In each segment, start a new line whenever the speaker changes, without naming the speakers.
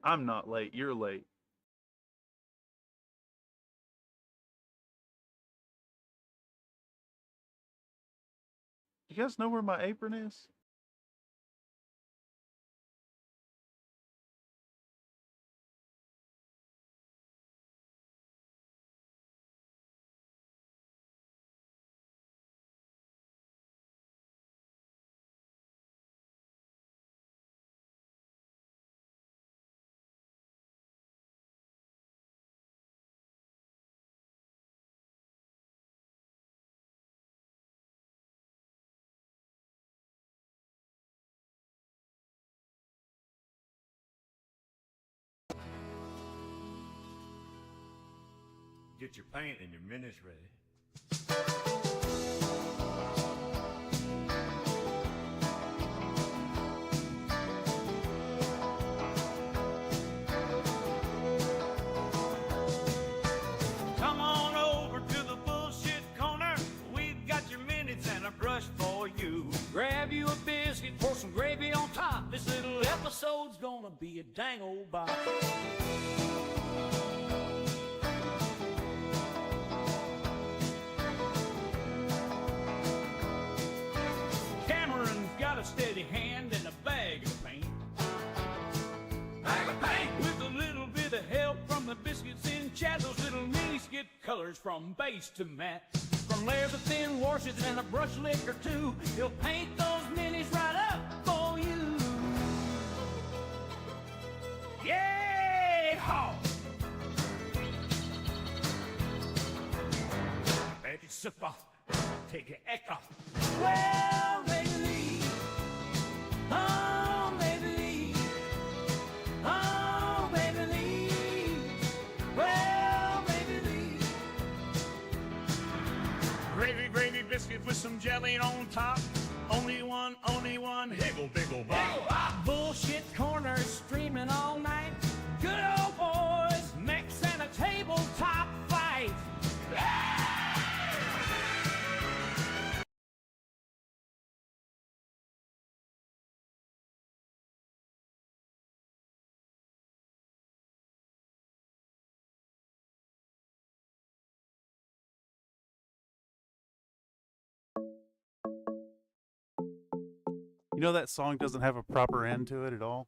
I'm not late. You're late. You guys know where my apron is?
Get your paint and your minutes ready.
Come on over to the bullshit corner. We've got your minutes and a brush for you. Grab you a biscuit, pour some gravy on top. This little episode's gonna be a dang old bop. Got a steady hand and a bag of paint. Bag of paint! With a little bit of help from the biscuits in chat, those little minis get colors from base to matte. From layers of thin washes and a brush lick or two, he'll paint those minis right up for you. Yay-haw! Let it sip off, take your eck off. Well, baby, oh, baby, oh, baby, well, baby. Gravy, gravy biscuit with some jelly on top. Only one, higgle, biggle, bop. Bullshit corners streaming all night. Good old boys, mechs and a tabletop fight.
You know that song doesn't have a proper end to it at all?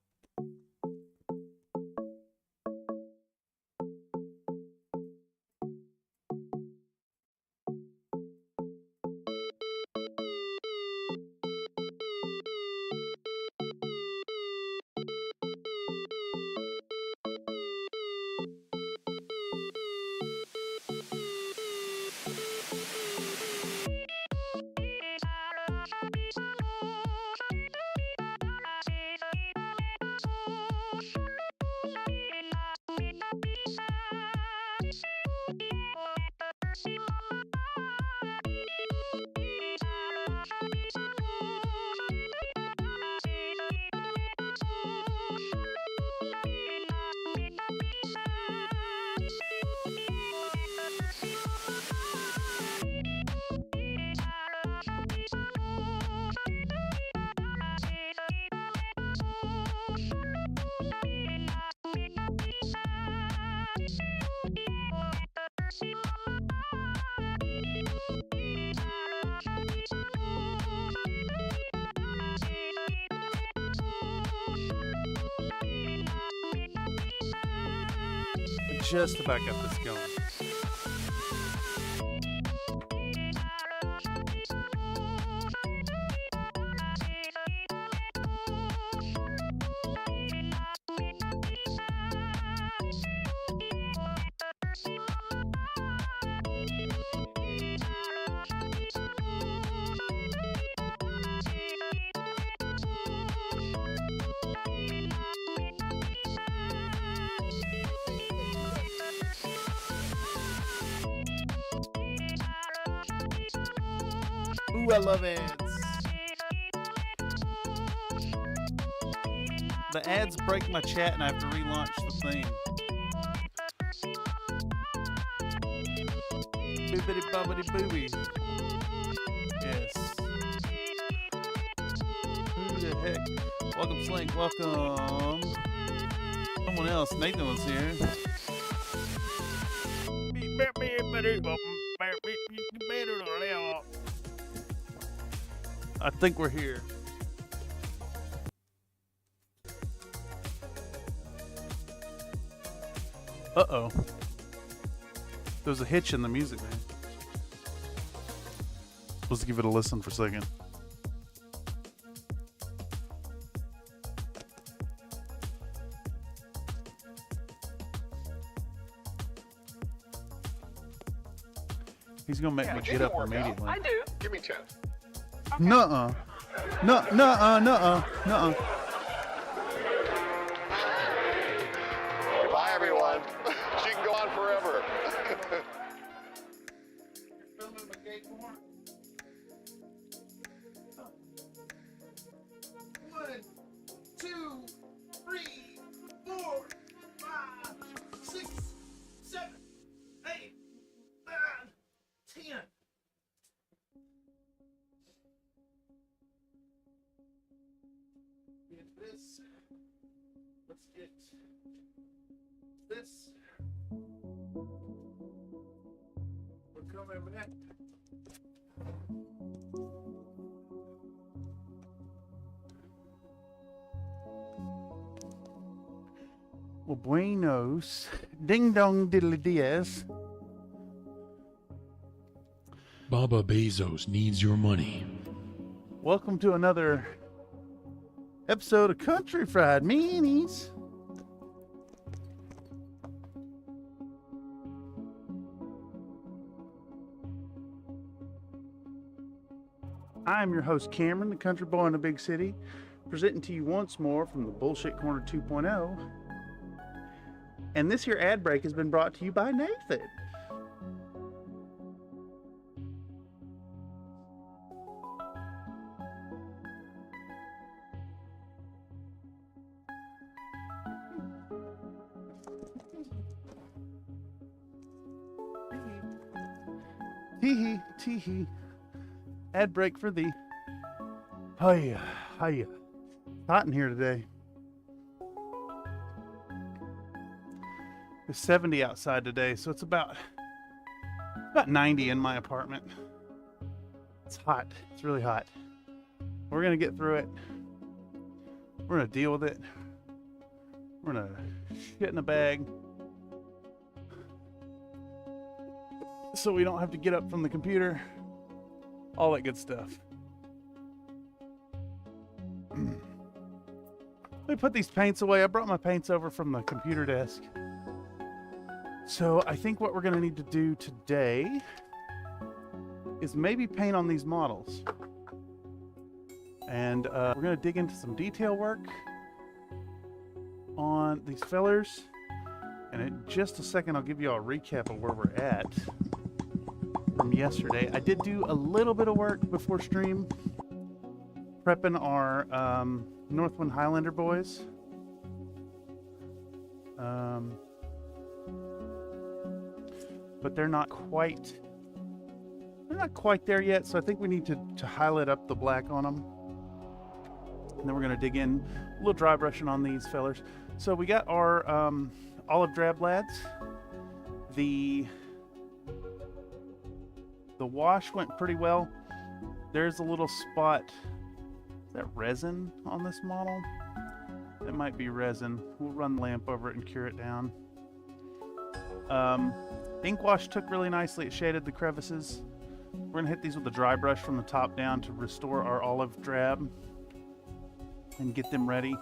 Just about got this going. Ooh, I love ads. The ads break my chat and I have to relaunch the thing. Boobity bobbity booby. Yes. Who the heck? Welcome, Slink. Welcome. Someone someone else. Nathan was here. I think we're here. Uh-oh. There's a hitch in the music, man. Let's give it a listen for a second. He's gonna make me get up immediately.
I do. Give me 10.
Okay. Nuh-uh. Nuh-uh.
Bye, everyone. She can go on forever.
One, 2, 3, 4, 5, 6, 7, 8, 9, 10. Get this. Let's get this. We're coming back. Well, buenos. Ding dong diddly diaz.
Baba Bezos needs your money.
Welcome to another episode of Country Fried Meanies. I'm your host, Cameron, the country boy in the big city, presenting to you once more from the Bullshit Corner 2.0. And this here ad break has been brought to you by Nathan. Tee-hee. Ad break for thee. Hiya. Hot in here today. It's 70 outside today, so it's about 90 in my apartment. It's hot. It's really hot. We're gonna get through it. We're gonna deal with it. We're gonna shit in a bag, so we don't have to get up from the computer. All that good stuff. Let me put these paints away. I brought my paints over from the computer desk. So I think what we're going to need to do today is maybe paint on these models. And we're going to dig into some detail work on these fellers. And in just a second, I'll give you all a recap of where we're at from yesterday. I did do a little bit of work before stream, prepping our Northwind Highlander boys. But they're not quite there yet, so I think we need to highlight up the black on them. And then we're going to dig in a little dry brushing on these fellers. So we got our olive drab lads. The wash went pretty well. There's a little spot. Is that resin on this model? That might be resin. We'll run the lamp over it and cure it down. Ink wash took really nicely. It shaded the crevices. We're going to hit these with a dry brush from the top down to restore our olive drab and get them ready.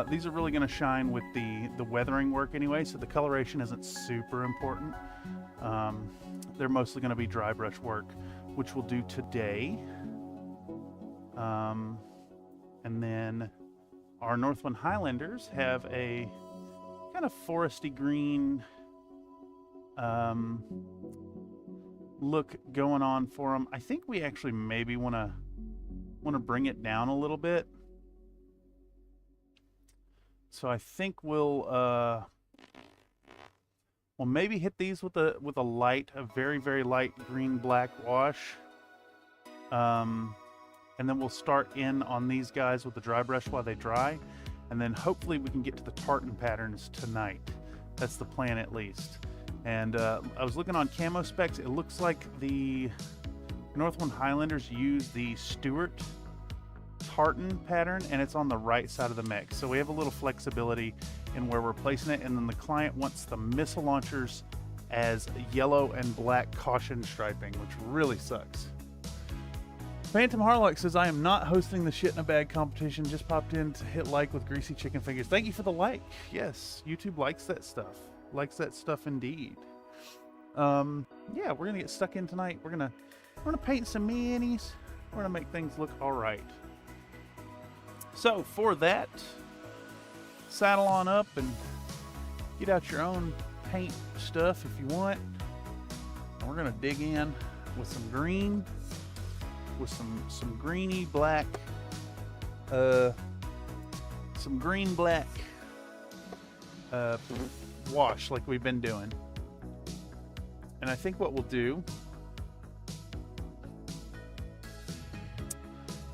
These are really going to shine with the weathering work anyway, so the coloration isn't super important. They're mostly going to be dry brush work, which we'll do today. And then our Northwind Highlanders have a kind of foresty green look going on for them. I think we actually maybe want to bring it down a little bit. So I think we'll maybe hit these with a very, very light green black wash. And then we'll start in on these guys with the dry brush while they dry. and then hopefully we can get to the tartan patterns tonight. That's the plan at least. And I was looking on camo specs. It looks like the Northwind Highlanders use the Stuart tartan pattern, and it's on the right side of the mech. So we have a little flexibility in where we're placing it, and then the client wants the missile launchers as yellow and black caution striping, which really sucks. Phantom Harlock says, I am not hosting the shit in a bag competition. Just popped in to hit like with greasy chicken fingers. Thank you for the like. Yes, YouTube likes that stuff. Likes that stuff indeed. Yeah, we're gonna get stuck in tonight. We're gonna paint some minis. We're gonna make things look all right. So for that, saddle on up and get out your own paint stuff if you want. And we're gonna dig in with some green, with some greeny black, some green black wash like we've been doing. And I think what we'll do,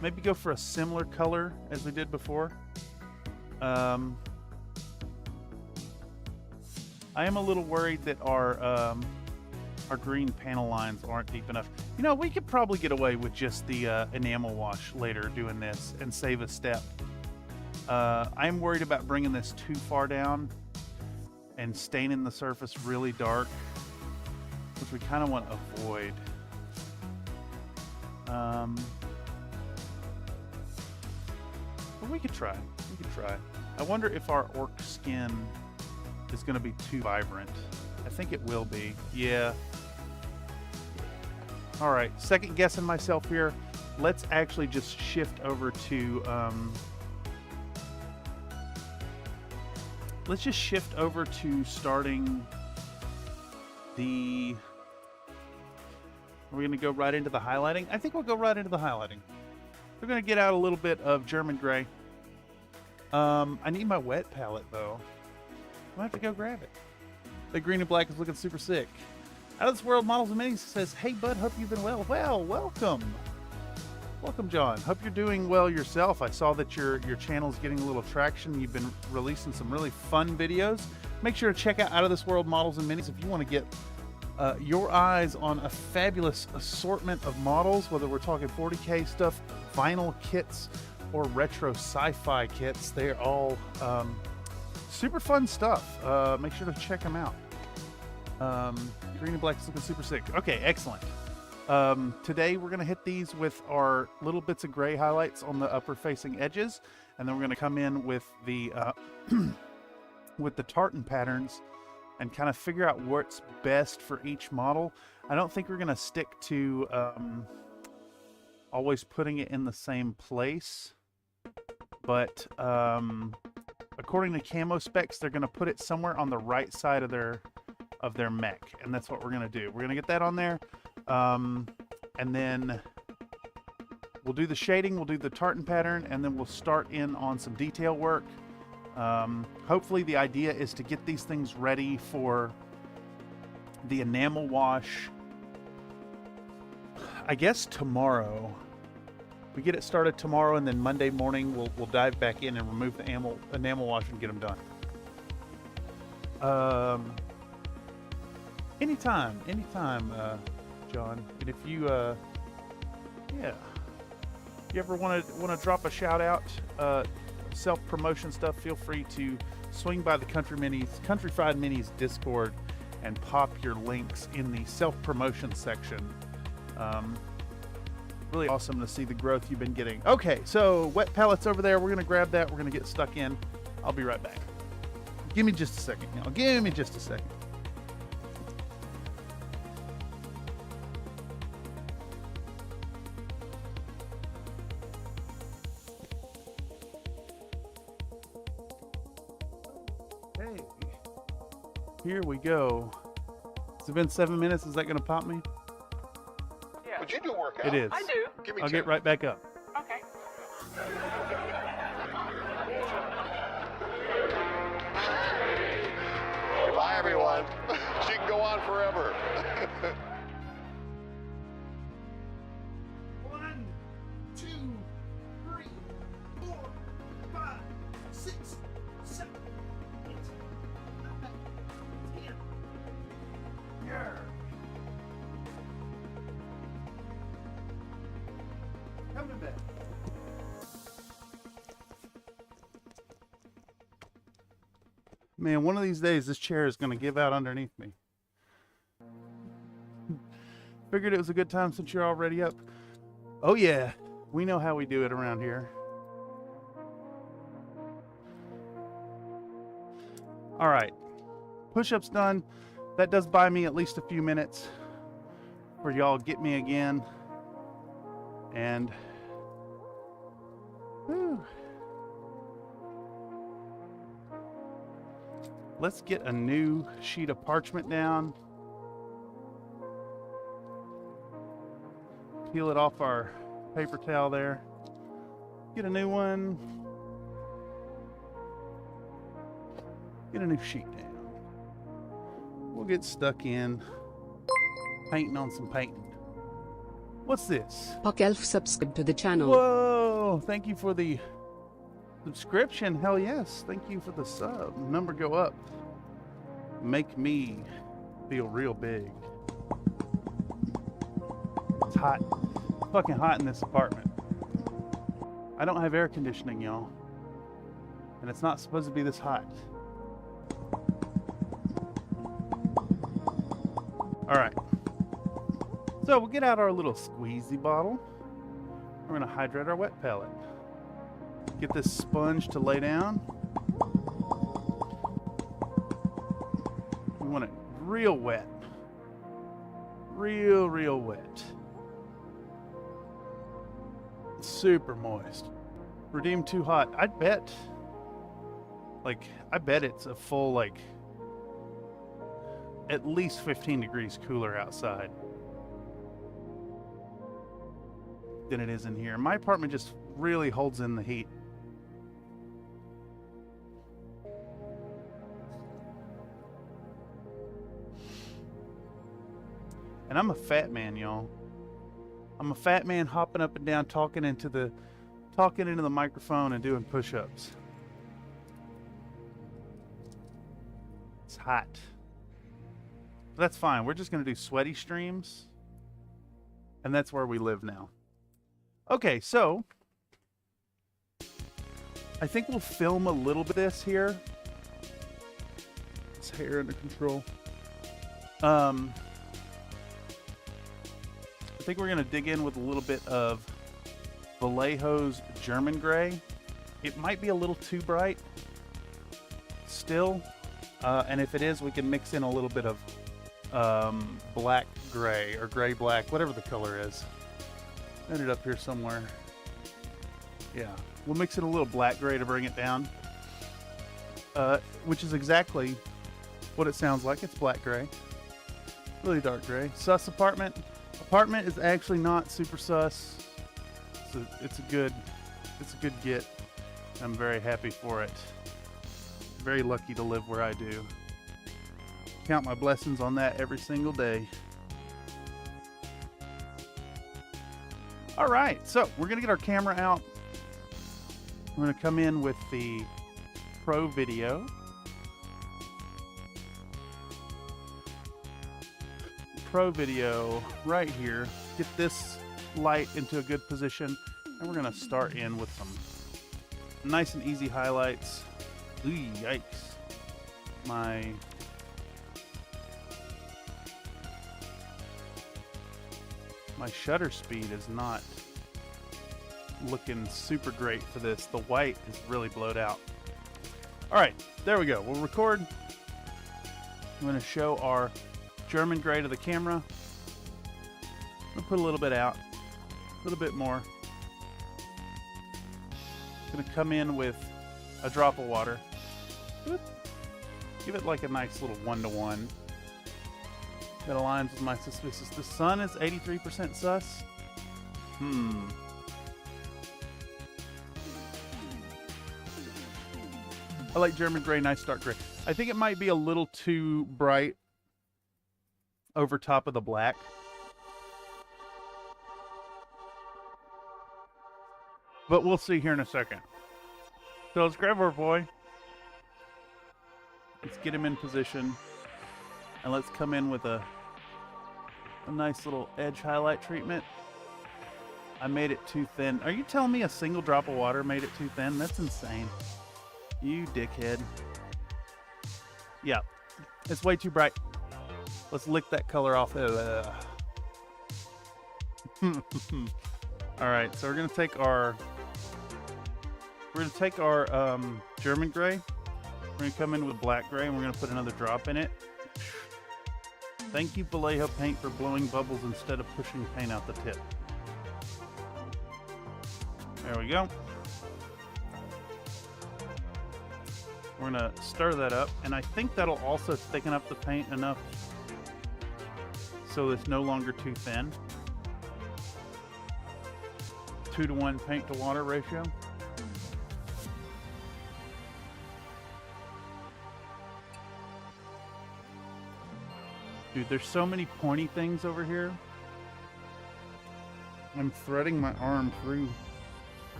maybe go for a similar color as we did before. I am a little worried that our green panel lines aren't deep enough. You know, we could probably get away with just the enamel wash later doing this and save a step. I'm worried about bringing this too far down and staining the surface really dark, which we kind of want to avoid. But we could try. We could try. I wonder if our orc skin is going to be too vibrant. I think it will be. Yeah. All right. Second guessing myself here. Let's actually just shift over to... let's just shift over to starting the... Are we going to go right into the highlighting? I think we'll go right into the highlighting. We're going to get out a little bit of German gray. I need my wet palette, though. I'm going to have to go grab it. The green and black is looking super sick. Out of This World Models and Minis says, hey, bud, hope you've been well. Well, welcome. Welcome, John. Hope you're doing well yourself. I saw that your channel's getting a little traction. You've been releasing some really fun videos. Make sure to check out Of This World Models and Minis if you want to get your eyes on a fabulous assortment of models, whether we're talking 40K stuff, vinyl kits, or retro sci-fi kits. They're all super fun stuff. Make sure to check them out. Green and black is looking super sick. Okay, excellent. Today we're going to hit these with our little bits of gray highlights on the upper facing edges, and then we're going to come in with the with the tartan patterns and kind of figure out what's best for each model. I don't think we're going to stick to always putting it in the same place, but according to camo specs, they're going to put it somewhere on the right side of their mech, and that's what we're going to do. We're going to get that on there, and then we'll do the shading, we'll do the tartan pattern, and then we'll start in on some detail work. Hopefully the idea is to get these things ready for the enamel wash, I guess tomorrow. We get it started tomorrow, and then Monday morning we'll dive back in and remove the enamel wash and get them done. Anytime, John. And if you, yeah, you ever want to drop a shout out, self-promotion stuff, feel free to swing by the Country Fried Minis Discord and pop your links in the self-promotion section. Really awesome to see the growth you've been getting. Okay, so wet palettes over there. We're going to grab that. We're going to get stuck in. I'll be right back. Give me just a second. Give me just a second. Hey, here we go. Has it been 7 minutes? Is that going to pop me?
Yeah. Would you do a workout?
It is.
I do.
Give me
I'll
10.
get right back up.
Okay.
Bye, everyone. She can go on forever.
1, 2, 3, 4, 5, 6, Man, one of these days this chair is going to give out underneath me. Figured it was a good time since you're already up. Oh yeah, we know how we do it around here. All right, push-ups done. That does buy me at least a few minutes for y'all get me again. And whew. Let's get a new sheet of parchment down. Peel it off our paper towel there. Get a new one. Get a new sheet down. We'll get stuck in painting on some painting. What's this?
Puck Elf subscribe to the channel.
Whoa! Thank you for the subscription. Hell yes. Thank you for the sub. Number go up. Make me feel real big. It's hot. Fucking hot in this apartment. I don't have air conditioning, y'all. And it's not supposed to be this hot. Alright. So we'll get out our little squeezy bottle. We're going to hydrate our wet palette. Get this sponge to lay down. We want it real wet. Real wet. Super moist. Redeem too hot. I bet it's a full, at least 15 degrees cooler outside than it is in here. My apartment just really holds in the heat. And I'm a fat man, y'all. I'm a fat man hopping up and down, talking into the microphone and doing push-ups. It's hot. But that's fine. We're just going to do sweaty streams. And that's where we live now. Okay, so I think we'll film a little bit of this here. This hair under control. I think we're going to dig in with a little bit of Vallejo's German Gray. It might be a little too bright still. And if it is, we can mix in a little bit of black gray or gray black, whatever the color is. Ended up here somewhere. Yeah, we'll mix in a little black gray to bring it down, which is exactly what it sounds like. It's black gray, really dark gray. Sus apartment. Apartment is actually not super sus. It's a good get. I'm very happy for it. Very lucky to live where I do. Count my blessings on that every single day. All right, so we're gonna get our camera out. We're gonna come in with the Pro Video. Pro Video right here. Get this light into a good position, and we're gonna start in with some nice and easy highlights. Ooh, yikes. My shutter speed is not looking super great for this. The white is really blowed out. All right, there we go. We'll record. I'm going to show our German Gray to the camera. I'll put a little bit out, a little bit more. Going to come in with a drop of water. Whoop. Give it like a nice little 1-to-1. That aligns with my suspicious. The sun is 83% sus. I like German Gray, nice dark gray. I think it might be a little too bright over top of the black. But we'll see here in a second. So let's grab our boy. Let's get him in position. And let's come in with a nice little edge highlight treatment. I made it too thin. Are you telling me a single drop of water made it too thin? That's insane. You dickhead. Yeah, it's way too bright. Let's lick that color off. All right, so we're gonna take our German gray. We're gonna come in with black gray, and we're gonna put another drop in it. Thank you, Vallejo paint, for blowing bubbles instead of pushing paint out the tip. There we go. We're gonna stir that up, and I think that'll also thicken up the paint enough so it's no longer too thin. 2-to-1 paint to water ratio. Dude, there's so many pointy things over here. I'm threading my arm through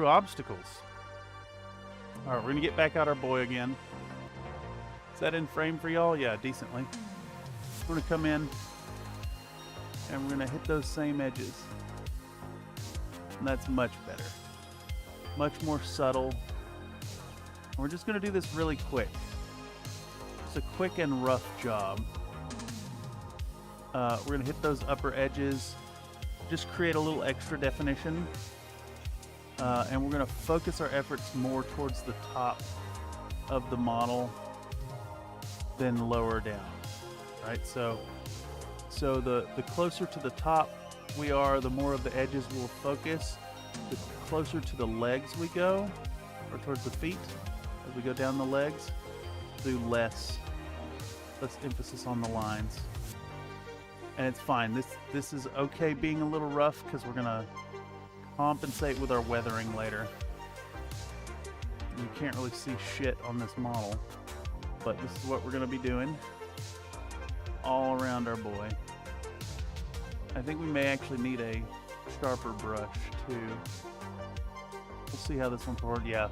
obstacles. All right, we're gonna get back out our boy again. Is that in frame for y'all? Yeah, decently. We're gonna come in and we're gonna hit those same edges. And that's much better. Much more subtle. And we're just gonna do this really quick. It's a quick and rough job. We're gonna hit those upper edges. Just create a little extra definition. And we're going to focus our efforts more towards the top of the model than lower down, right? So the closer to the top we are, the more of the edges we'll focus. The closer to the legs we go, or towards the feet, as we go down the legs, do less emphasis on the lines. And it's fine. This is okay being a little rough because we're going to compensate with our weathering later. You can't really see shit on this model, but this is what we're going to be doing all around our boy. I think we may actually need a sharper brush too. We'll see how this one's forward. Yeah,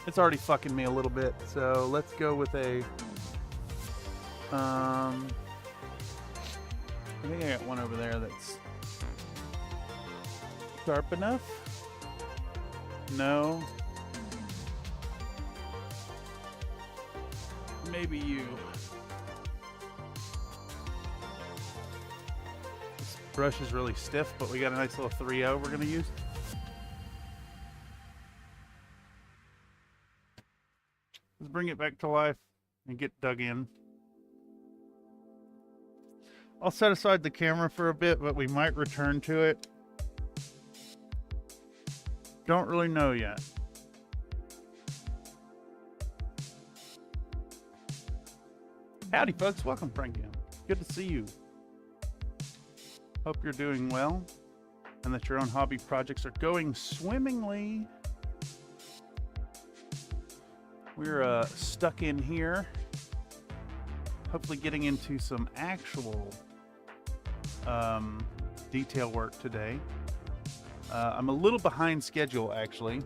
it's already fucking me a little bit, so let's go with a I think I got one over there that's sharp enough? No. Maybe you. This brush is really stiff, but we got a nice little 3-0 we're going to use. Let's bring it back to life and get dug in. I'll set aside the camera for a bit, but we might return to it. Don't really know yet. Howdy, folks. Welcome, Frankie. Good to see you. Hope you're doing well and that your own hobby projects are going swimmingly. We're stuck in here, hopefully getting into some actual detail work today. I'm a little behind schedule, actually,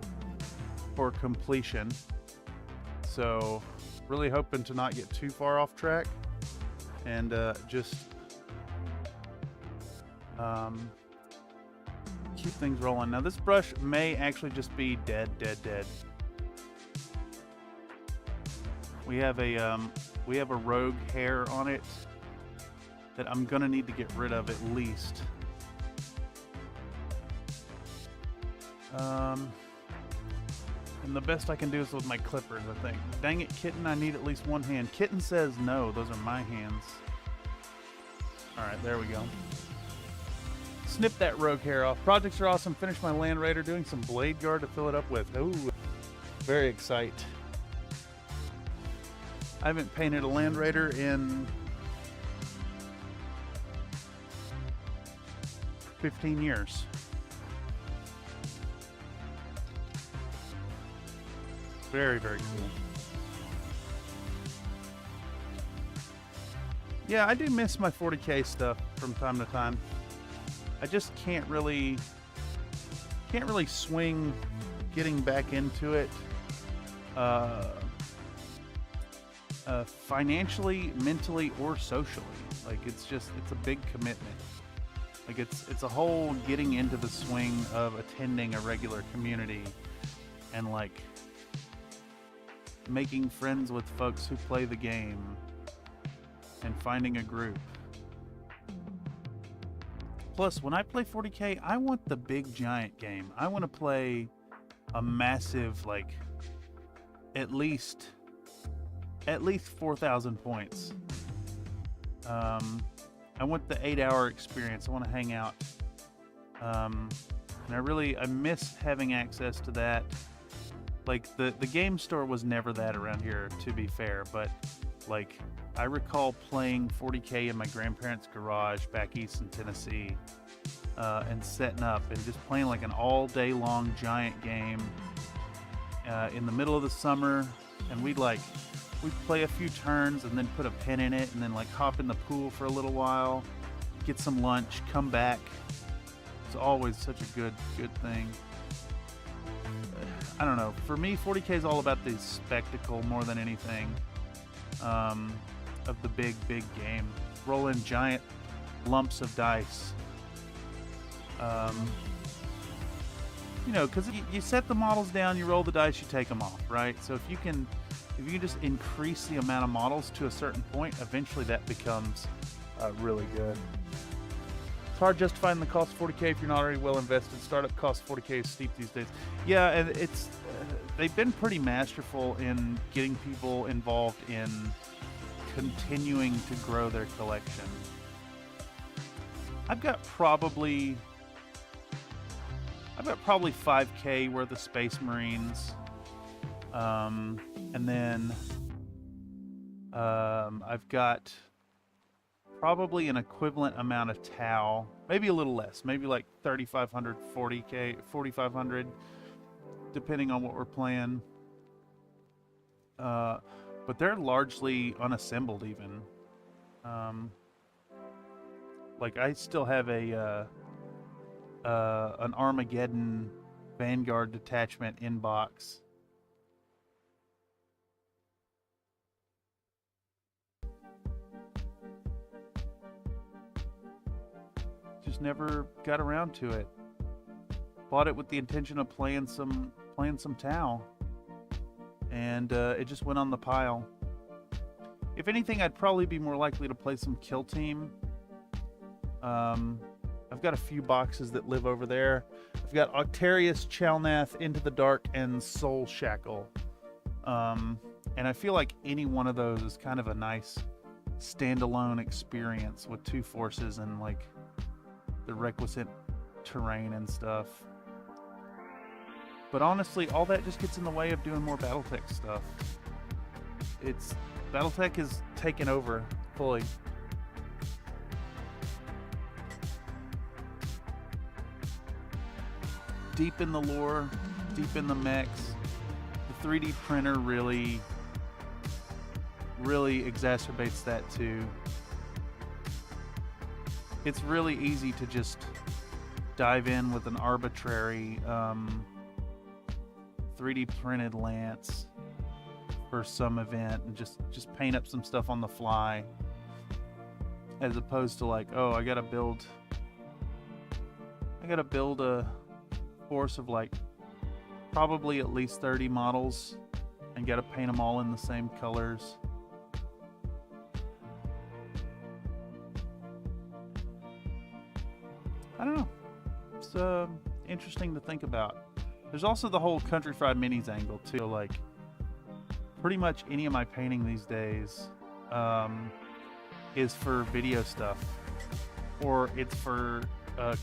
for completion. So, really hoping to not get too far off track and just keep things rolling. Now, this brush may actually just be dead. We have a rogue hair on it that I'm gonna need to get rid of at least. And the best I can do is with my clippers, I think. Dang it, Kitten, I need at least one hand. Kitten says no, those are my hands. Alright, there we go. Snip that rogue hair off. Projects are awesome. Finish my Land Raider, doing some blade guard to fill it up with. Ooh, very excited. I haven't painted a Land Raider in 15 years. Very, very cool. Yeah, I do miss my 40K stuff from time to time. I just can't really swing getting back into it financially, mentally, or socially. Like, it's a big commitment. Like, it's a whole getting into the swing of attending a regular community and like making friends with folks who play the game and finding a group. Plus, when I play 40K, I want the big giant game. I want to play a massive, like, at least 4,000 points. I want the 8-hour experience. I want to hang out. And I miss having access to that. Like, the game store was never that around here, to be fair, but like, I recall playing 40K in my grandparents' garage back east in Tennessee, and setting up and just playing like an all-day long giant game in the middle of the summer. And we'd play a few turns and then put a pin in it and then like hop in the pool for a little while, get some lunch, come back. It's always such a good thing. I don't know. For me, 40K is all about the spectacle more than anything. Of the big game. Roll in giant lumps of dice. Because you set the models down, you roll the dice, you take them off, right? So if you can just increase the amount of models to a certain point, eventually that becomes really good. It's hard justifying the cost of 40K if you're not already well invested. Startup cost 40K is steep these days. Yeah, and it's they've been pretty masterful in getting people involved in continuing to grow their collection. I've got probably 5K worth of Space Marines, and then I've got probably an equivalent amount of Tau, maybe a little less, maybe like 3,500, 40K, 4,500, depending on what we're playing. But they're largely unassembled even. Like I still have an Armageddon Vanguard detachment in box. Just never got around to it. Bought it with the intention of playing some Tau, and it just went on the pile. If anything, I'd probably be more likely to play some Kill Team. I've got a few boxes that live over there. I've got Octarius, Chalnath, Into the Dark, and Soul Shackle. And I feel like any one of those is kind of a nice standalone experience with two forces and like the requisite terrain and stuff. But honestly, all that just gets in the way of doing more Battletech stuff. Battletech is taken over fully. Deep in the lore, deep in the mechs. The 3D printer really exacerbates that too. It's really easy to just dive in with an arbitrary 3D printed lance for some event and just paint up some stuff on the fly, as opposed to like, oh, I gotta build a force of like probably at least 30 models and gotta paint them all in the same colors. I don't know. It's interesting to think about. There's also the whole Country Fried Minis angle too. Like, pretty much any of my painting these days is for video stuff, or it's for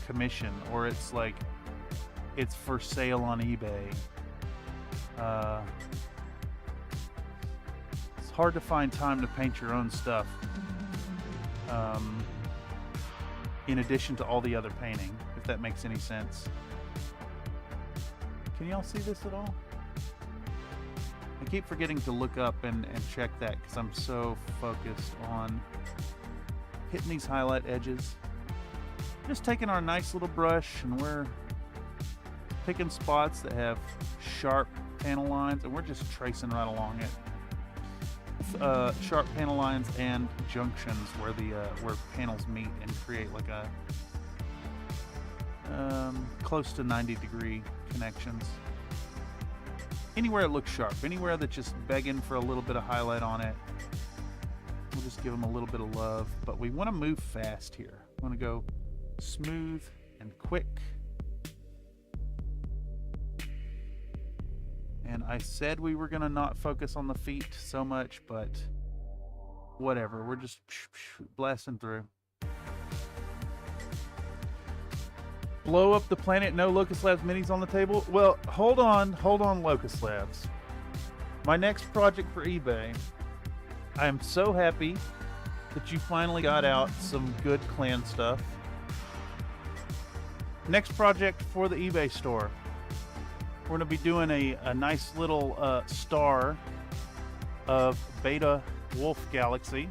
commission, or it's like it's for sale on eBay. It's hard to find time to paint your own stuff. In addition to all the other painting, if that makes any sense. Can y'all see this at all? I keep forgetting to look up and check that because I'm so focused on hitting these highlight edges. Just taking our nice little brush and we're picking spots that have sharp panel lines and we're just tracing right along it. Sharp panel lines and junctions where where panels meet and create like a close to 90-degree connections. anywhere it looks sharp, anywhere that's just begging for a little bit of highlight on it. We'll just give them a little bit of love, but we want to move fast here. We want to go smooth and quick. And I said we were going to not focus on the feet so much, but whatever. We're just blasting through. Blow up the planet, no Locust Labs minis on the table. Well, hold on, Locust Labs. My next project for eBay, I am so happy that you finally got out some good clan stuff. Next project for the eBay store. We're going to be doing a nice little star of Beta Wolf Galaxy.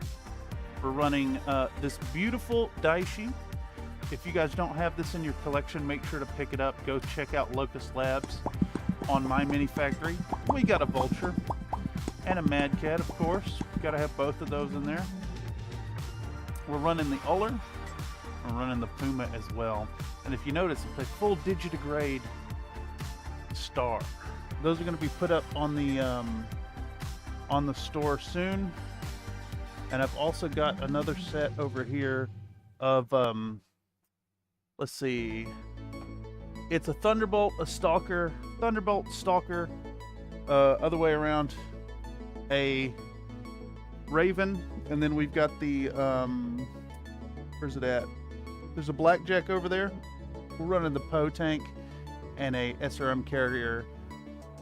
We're running this beautiful Daishi. If you guys don't have this in your collection, make sure to pick it up. Go check out Locust Labs on My Mini Factory. We got a Vulture and a Mad Cat, of course. Got to have both of those in there. We're running the Uller. We're running the Puma as well. And if you notice, it's a full digitigrade star. Those are going to be put up on the store soon. And I've also got another set over here of let's see. It's a Thunderbolt, a Stalker, Thunderbolt, Stalker, other way around, a Raven, and then we've got the where's it at? There's a Blackjack over there. We're running the Poe tank and a SRM carrier.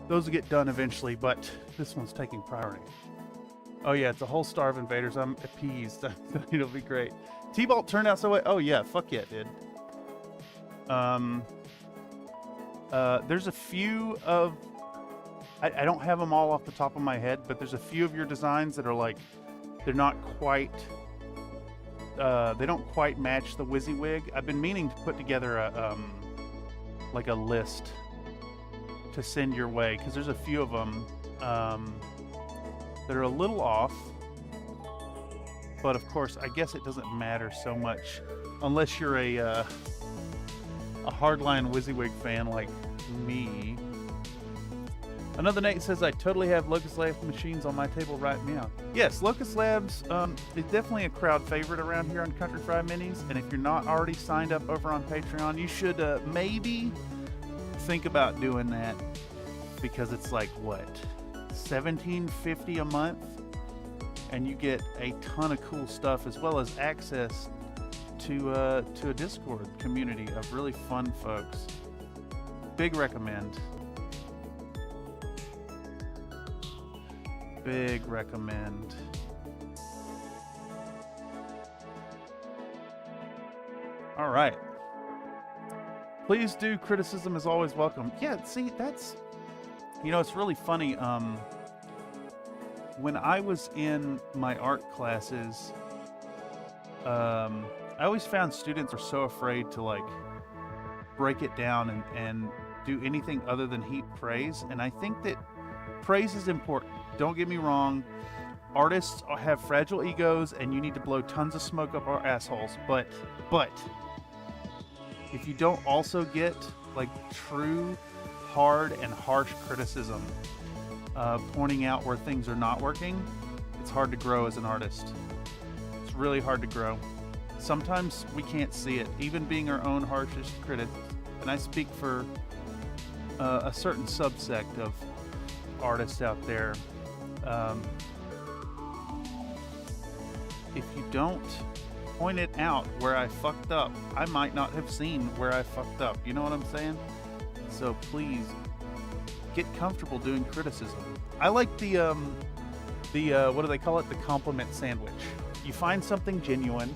Those will get done eventually, but this one's taking priority. Oh yeah, it's a whole star of invaders. I'm appeased. It'll be great. T-Bolt turned out so well. Oh yeah, fuck yeah, it did. There's a few of, I don't have them all off the top of my head, but there's a few of your designs that are like, they're not quite, they don't quite match the WYSIWYG. I've been meaning to put together a, like a list to send your way, because there's a few of them that are a little off, but of course I guess it doesn't matter so much unless you're a hardline WYSIWYG fan like me. Another Nate says, I totally have Locust Labs machines on my table right now. Yes, Locust Labs is definitely a crowd favorite around here on Country Fried Minis, and if you're not already signed up over on Patreon, you should maybe think about doing that, because it's like, what, $17.50 a month, and you get a ton of cool stuff as well as access to a Discord community of really fun folks. Big recommend. Big recommend. All right. Please do. Criticism is always welcome. Yeah, see, that's, you know, it's really funny. When I was in my art classes, I always found students are so afraid to like break it down and do anything other than heap praise. And I think that praise is important. Don't get me wrong. Artists have fragile egos and you need to blow tons of smoke up our assholes. But if you don't also get like true, hard and harsh criticism, pointing out where things are not working, it's hard to grow as an artist. It's really hard to grow. Sometimes we can't see it, even being our own harshest critic. And I speak for a certain subsect of artists out there. If you don't point it out where I fucked up, I might not have seen where I fucked up. You know what I'm saying? So please get comfortable doing criticism. I like the what do they call it? The compliment sandwich. You find something genuine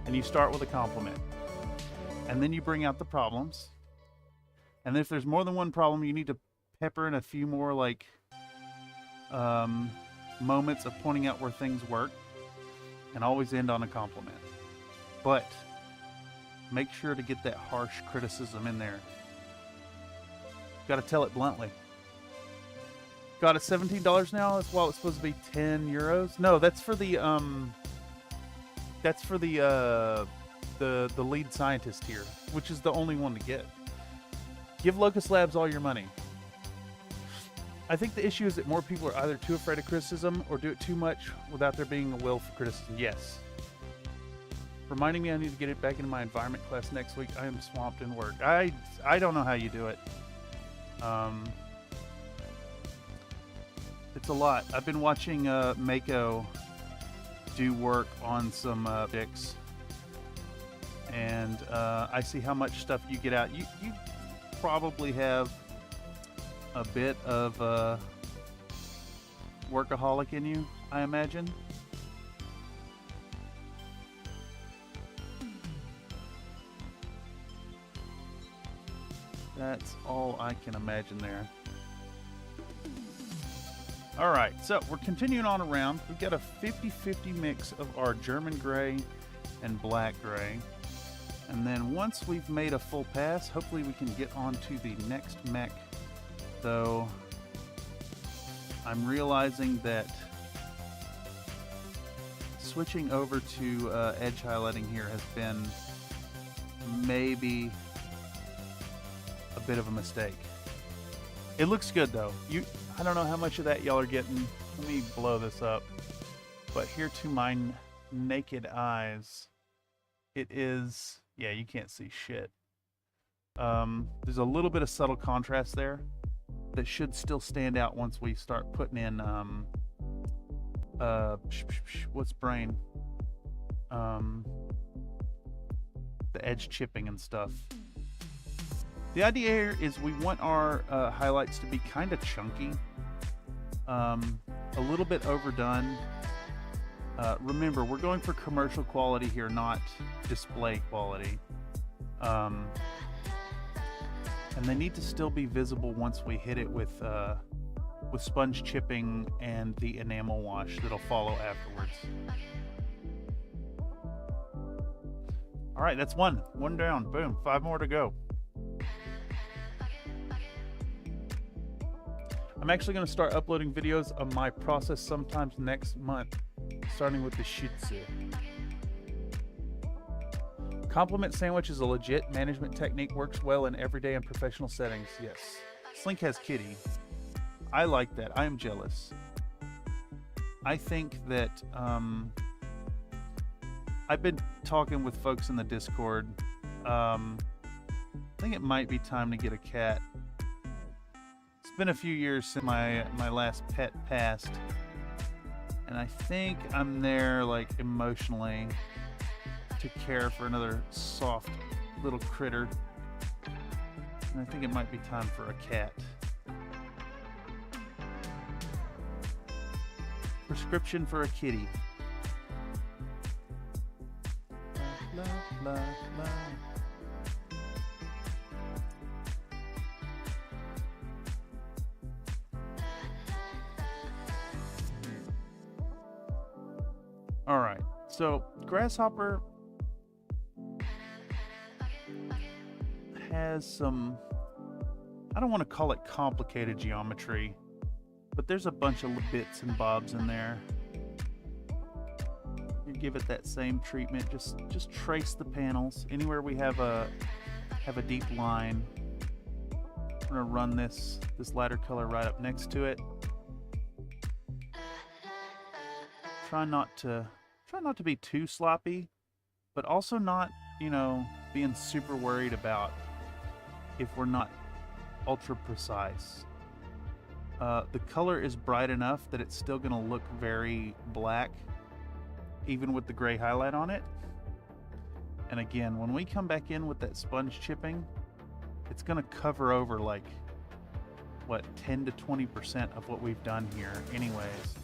and you start with a compliment, and then you bring out the problems, and if there's more than one problem, you need to pepper in a few more like moments of pointing out where things work, and always end on a compliment. But make sure to get that harsh criticism in there. Got to tell it bluntly. Got it $17 now. That's why it's supposed to be 10 euros. No, that's for the lead scientist here, which is the only one to get. Give Locust Labs all your money. I think the issue is that more people are either too afraid of criticism or do it too much without there being a will for criticism. Yes. Reminding me I need to get it back into my environment class next week. I am swamped in work. I don't know how you do it. It's a lot. I've been watching Mako do work on some picks, and I see how much stuff you get out. You probably have a bit of workaholic in you, I imagine. That's all I can imagine there. All right, so we're continuing on around. We've got a 50-50 mix of our German gray and black gray. And then once we've made a full pass, hopefully we can get on to the next mech. Though I'm realizing that switching over to edge highlighting here has been maybe a bit of a mistake. It looks good though. I don't know how much of that y'all are getting. Let me blow this up. But here to my naked eyes, it is, yeah, you can't see shit. There's a little bit of subtle contrast there that should still stand out once we start putting in, what's brain? The edge chipping and stuff. The idea here is we want our highlights to be kind of chunky, a little bit overdone. Remember, we're going for commercial quality here, not display quality. And they need to still be visible once we hit it with sponge chipping and the enamel wash that'll follow afterwards. All right, that's one down. Boom, 5 more to go. I'm actually going to start uploading videos of my process sometimes next month, starting with the Shih Tzu. Compliment sandwich is a legit management technique, works well in everyday and professional settings. Yes. Slink has kitty. I like that. I am jealous. I think that I've been talking with folks in the Discord. I think it might be time to get a cat. It's been a few years since my last pet passed, and I think I'm there, like, emotionally to care for another soft little critter, and I think it might be time for a cat. Prescription for a kitty. La, la, la. All right, so Grasshopper has some, I don't want to call it complicated geometry, but there's a bunch of bits and bobs in there. You give it that same treatment. Just trace the panels anywhere we have a deep line. We're gonna run this lighter color right up next to it. Try not to be too sloppy, but also not, being super worried about if we're not ultra precise. The color is bright enough that it's still going to look very black, even with the gray highlight on it. And again, when we come back in with that sponge chipping, it's going to cover over like, what, 10 to 20% of what we've done here anyways.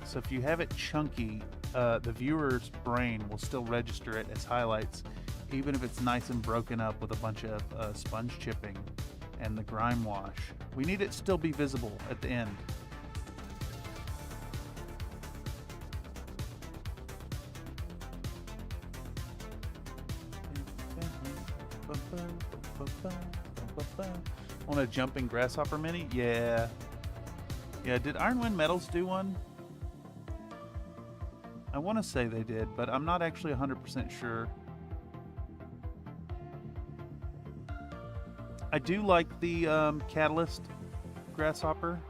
So if you have it chunky, the viewer's brain will still register it as highlights, even if it's nice and broken up with a bunch of sponge chipping and the grime wash. We need it to still be visible at the end. Want a jumping grasshopper mini? Yeah. Did Ironwind Metals do one? I want to say they did, but I'm not actually 100% sure. I do like the Catalyst grasshopper.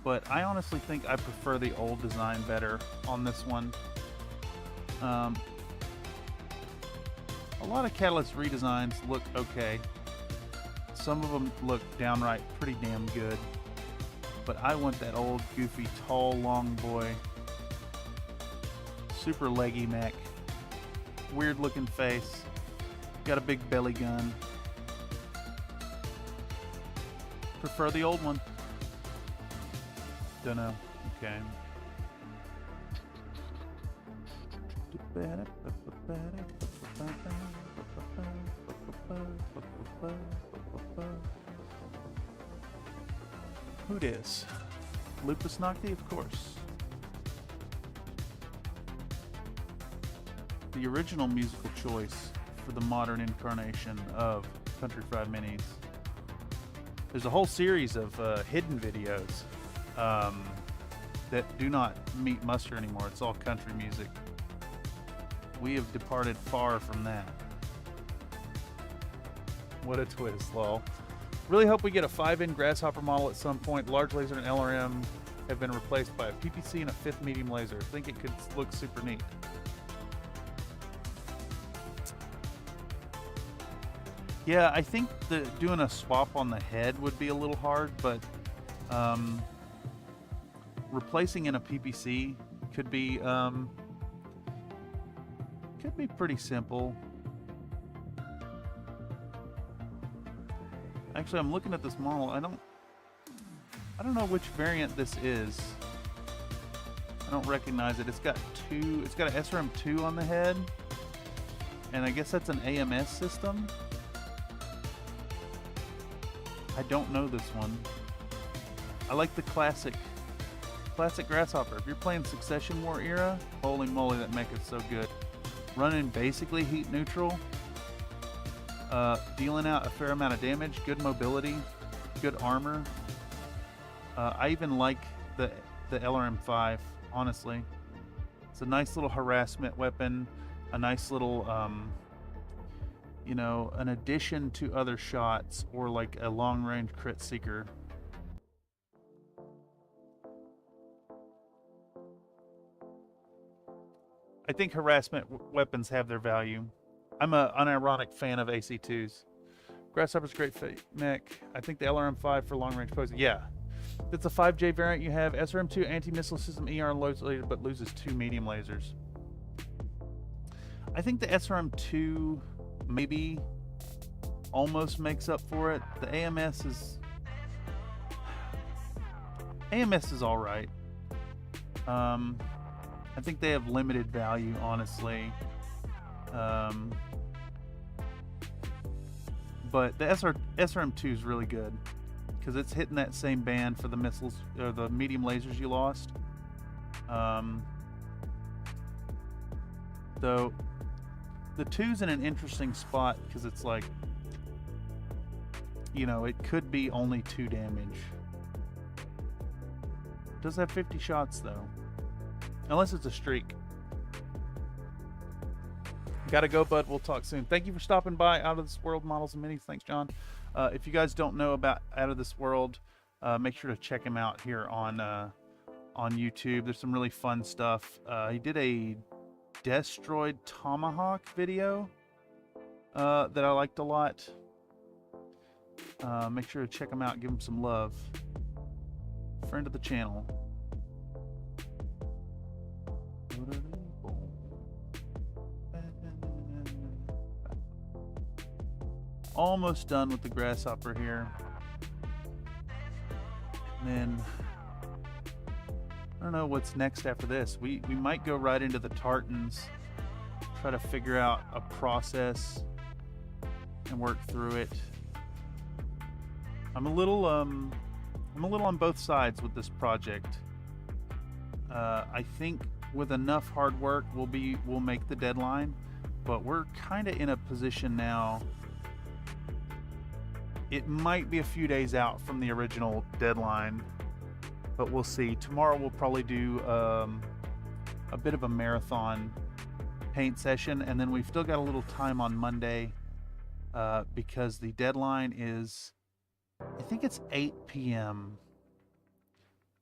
but I honestly think I prefer the old design better on this one. A lot of Catalyst redesigns look okay. Some of them look downright pretty damn good. But I want that old, goofy, tall, long boy. Super leggy mech. Weird looking face. Got a big belly gun. Prefer the old one. Don't know. Okay. Who dis? Lupus Nocti, of course. The original musical choice for the modern incarnation of Country Fried Minis. There's a whole series of hidden videos that do not meet muster anymore. It's all country music. We have departed far from that. What a twist, lol. Really hope we get a 5-in Grasshopper model at some point. Large laser and LRM have been replaced by a PPC and a 5th medium laser. I think it could look super neat. Yeah, I think doing a swap on the head would be a little hard, but replacing in a PPC could be pretty simple. Actually, I'm looking at this model. I don't know which variant this is. I don't recognize it. It's got an SRM2 on the head, and I guess that's an AMS system. I don't know this one. I like the classic Grasshopper. If you're playing Succession War era, holy moly, that mech is so good. Running basically heat neutral, dealing out a fair amount of damage, good mobility, good armor. I even like the LRM5, honestly. It's a nice little harassment weapon, a nice little you know, an addition to other shots, or like a long-range crit seeker. I think harassment weapons have their value. I'm an unironic fan of AC2s. Grasshopper's great mech. I think the LRM5 for long-range posing. Yeah. It's a 5J variant. You have SRM2 anti-missile system ER loads laser, but loses 2 medium lasers. I think the SRM2 maybe almost makes up for it. The AMS is all right. I think they have limited value, honestly. But the SRM2 is really good because it's hitting that same band for the missiles or the medium lasers you lost. Though the 2's in an interesting spot because it's like, you know, it could be only 2 damage. It does have 50 shots though, unless it's a streak. Gotta go, bud. We'll talk soon. Thank you for stopping by. Out of This World Models and Minis. Thanks, John. If you guys don't know about Out of This World, make sure to check him out here on YouTube. There's some really fun stuff. He did a Destroyed Tomahawk video that I liked a lot. Make sure to check him out. Give him some love. Friend of the channel. Almost done with the Grasshopper here. And then I don't know what's next after this. We might go right into the tartans, try to figure out a process and work through it. I'm a little on both sides with this project. I think with enough hard work we'll make the deadline, but we're kind of in a position now. It might be a few days out from the original deadline, but we'll see. Tomorrow we'll probably do a bit of a marathon paint session, and then we've still got a little time on Monday because the deadline is, I think it's 8 p.m.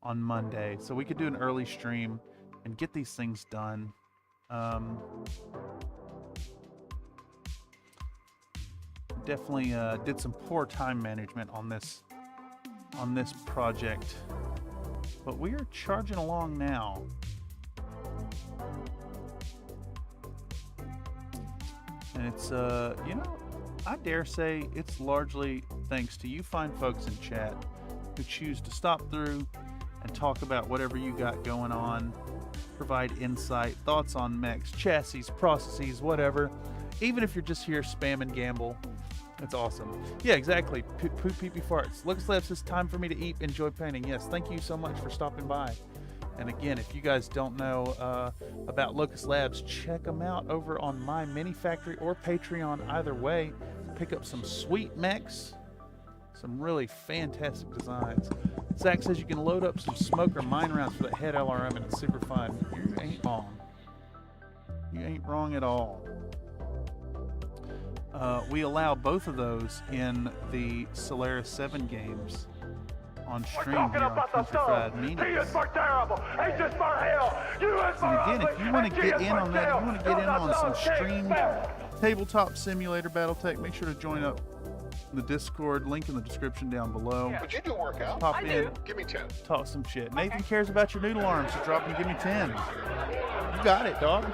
on Monday, so we could do an early stream and get these things done. Definitely did some poor time management on this project, but we are charging along now. And it's you know, I dare say it's largely thanks to you fine folks in chat who choose to stop through and talk about whatever you got going on, provide insight, thoughts on mechs, chassis, processes, whatever. Even if you're just here spam and gamble, it's awesome. Yeah, exactly. Poop pee pee farts. Lucas Labs says time for me to eat, enjoy painting. Yes, thank you so much for stopping by. And again, if you guys don't know about Locust Labs, check them out over on my Mini Factory or Patreon. Either way, pick up some sweet mechs, some really fantastic designs. Zach says you can load up some smoke or mine rounds for that head LRM, and it's super fun. You ain't wrong. You ain't wrong at all. We allow both of those in the Solaris 7 games on stream here on Country Fried Meetings.
He is for terrible. He is for hell. You is for
And again, if you want to
ugly.
get in on that, if you want to get in on some
King
streamed
Smith.
tabletop simulator Battletech, make sure to join up the Discord, link in the description down below.
Would you do a workout?
Pop in,
Give me 10.
talk some shit. Nathan cares about your noodle arms, so drop and give me 10. You got it, dog.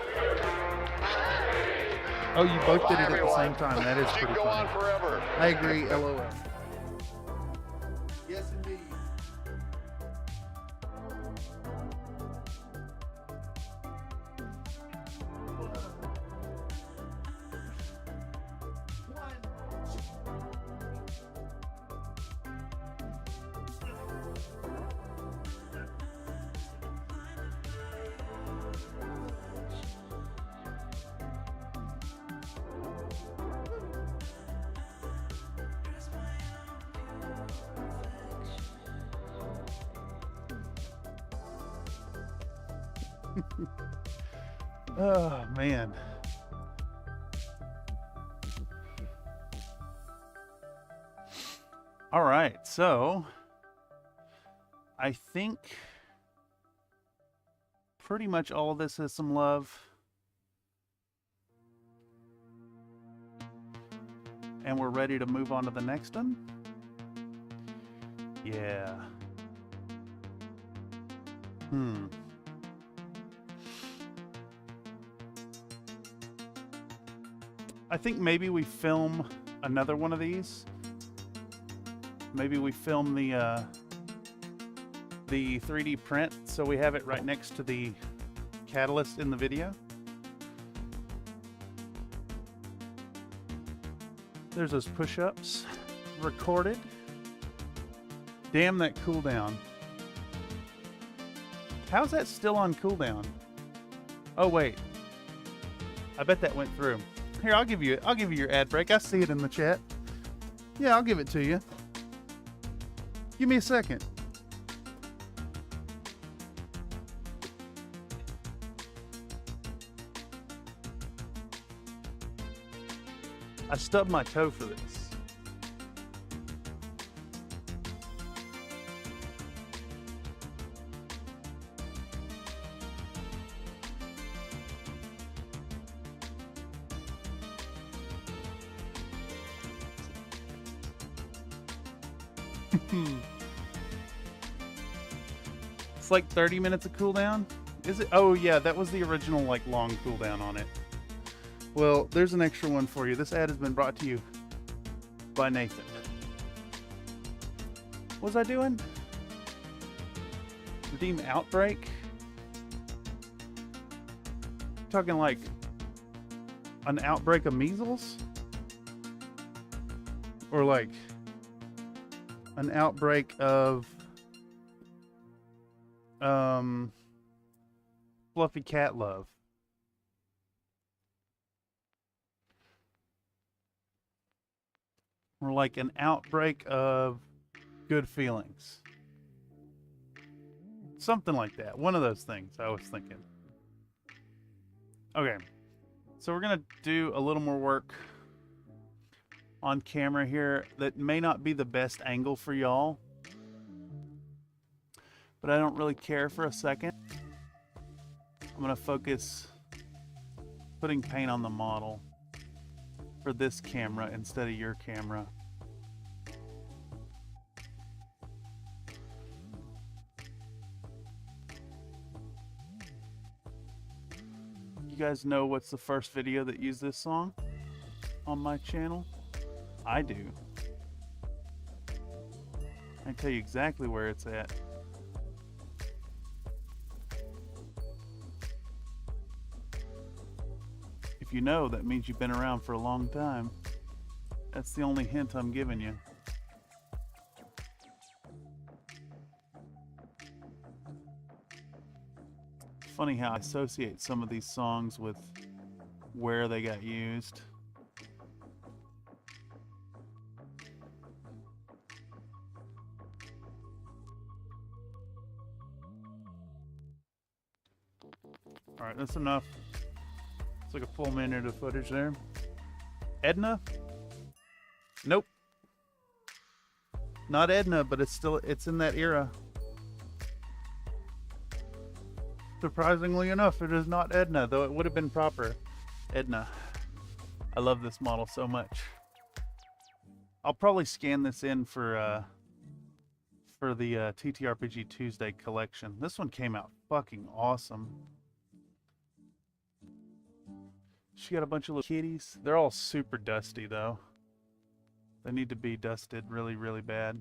Oh, you both did it at the same time. That is
She
pretty
can go on
funny.
forever.
I agree, LOL. Yes, indeed. Oh, man. All right, so I think pretty much all of this has some love. And we're ready to move on to the next one. Yeah. I think maybe we film another one of these. Maybe we film the 3D print so we have it right next to the catalyst in the video. There's those push-ups recorded. Damn that cooldown. How's that still on cooldown? Oh wait. I bet that went through. Here, I'll give you your ad break. I see it in the chat. Yeah, I'll give it to you. Give me a second. I stubbed my toe for this. It's like 30 minutes of cooldown. Is it? Oh yeah, that was the original like long cooldown on it. Well, there's an extra one for you. This ad has been brought to you by Nathan. What was I doing? Redeem Outbreak? Talking like an outbreak of measles? Or like an outbreak of fluffy cat love? Or like an outbreak of good feelings? Something like that. One of those things I was thinking. Okay. So we're going to do a little more work on camera here that may not be the best angle for y'all. but I don't really care for a second. I'm gonna focus putting paint on the model for this camera instead of your camera. You guys know what's the first video that used this song on my channel? I do. I can tell you exactly where it's at. If you know, that means you've been around for a long time. That's the only hint I'm giving you. Funny how I associate some of these songs with where they got used. All right, that's enough. It's like a full minute of footage there. Edna? Nope. Not Edna, but it's in that era. Surprisingly enough, it is not Edna, though it would have been proper. Edna. I love this model so much. I'll probably scan this in for the TTRPG Tuesday collection. This one came out fucking awesome. She got a bunch of little kitties. They're all super dusty though. They need to be dusted really, really bad.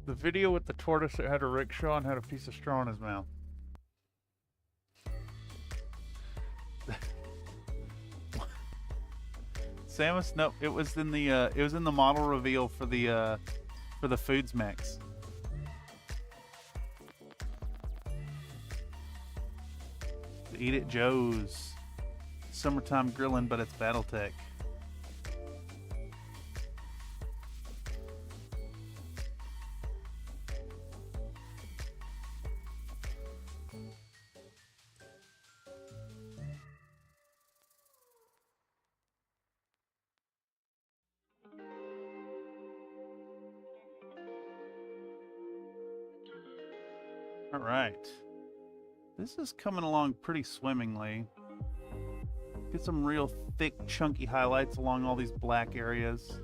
The video with the tortoise that had a rickshaw and had a piece of straw in his mouth. Samus? Nope, it was in the model reveal for the foods mechs. Eat it Joe's. Summertime grilling, but it's Battletech. All right. This is coming along pretty swimmingly. Get some real thick, chunky highlights along all these black areas.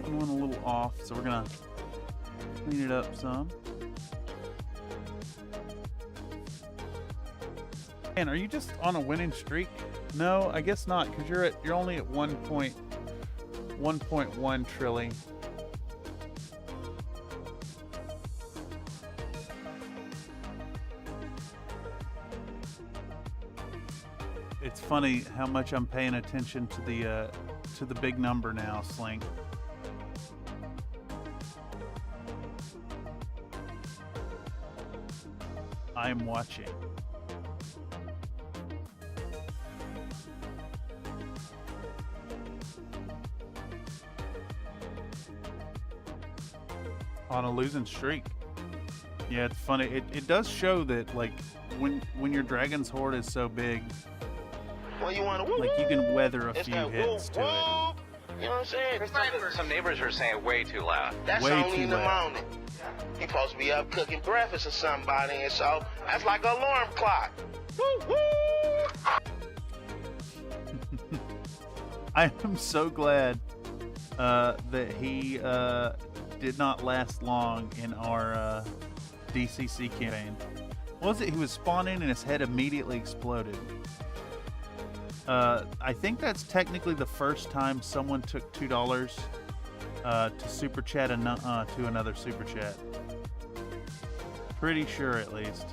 I went a little off, so we're gonna clean it up some. Man, are you just on a winning streak? No, I guess not, because you're only at 1.1 trilly. It's funny how much I'm paying attention to the big number now, Slink. I'm watching. On a losing streak. Yeah, it's funny. It does show that, like, when your dragon's horde is so big,
well, you want to
like, you can weather a few hits to it.
You know what I'm saying?
Some neighbors are saying way too loud.
That's
way
only
too
in the
loud.
morning. You supposed to be up cooking breakfast or somebody, and so that's like an alarm clock. Woo woo!
I am so glad that he did not last long in our DCC campaign. What was it? He was spawning and his head immediately exploded. I think that's technically the first time someone took $2 to super chat to another super chat. Pretty sure, at least.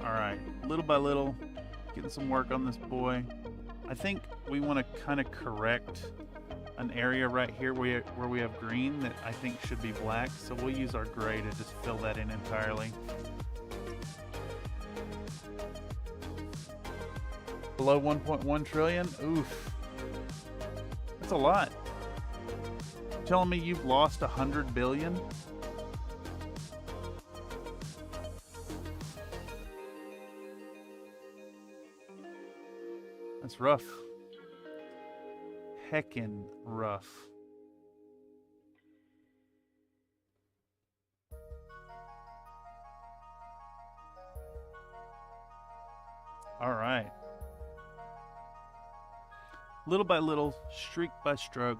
All right, little by little, getting some work on this boy. I think we want to kind of correct an area right here where we have green that I think should be black, so we'll use our gray to just fill that in entirely. Below 1.1 trillion? Oof. That's a lot. Telling me you've lost 100 billion? That's rough. Heckin' rough. All right. Little by little, streak by stroke,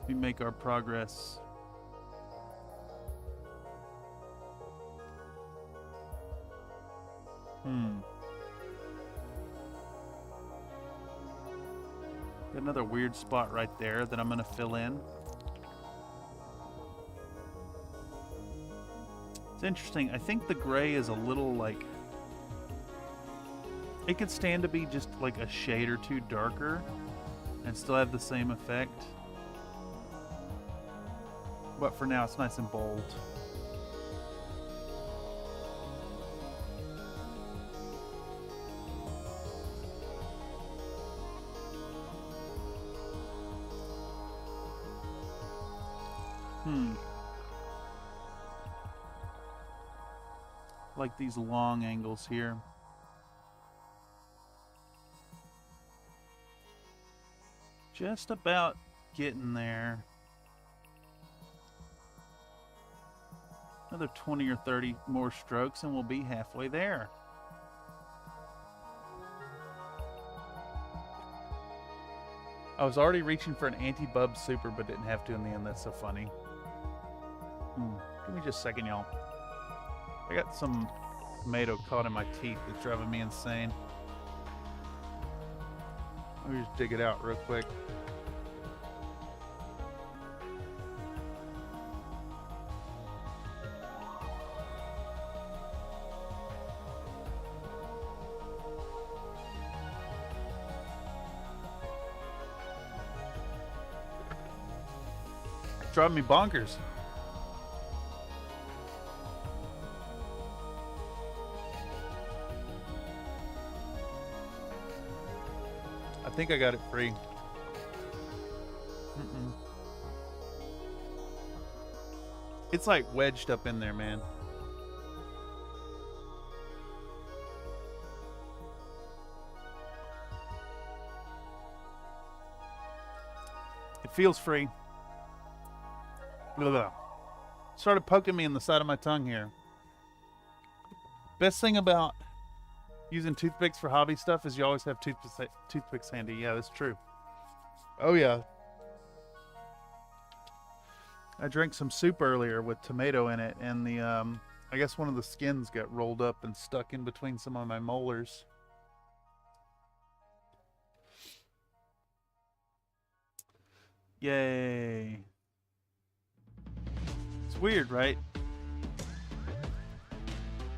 we make our progress. Got another weird spot right there that I'm going to fill in. It's interesting. I think the gray is a little like... It could stand to be just like a shade or two darker and still have the same effect. But for now, it's nice and bold. Like these long angles here. Just about getting there. Another 20 or 30 more strokes and we'll be halfway there. I was already reaching for an anti-bub super but didn't have to in the end. That's so funny. Give me just a second, y'all. I got some tomato caught in my teeth that's driving me insane. Let me just dig it out real quick. It's driving me bonkers. I think I got it free. It's like wedged up in there, man. It feels free. Blah. Started poking me in the side of my tongue here. Best thing about using toothpicks for hobby stuff is you always have toothpicks handy. Yeah, that's true. Oh, yeah. I drank some soup earlier with tomato in it, and the I guess one of the skins got rolled up and stuck in between some of my molars. Yay. It's weird, right?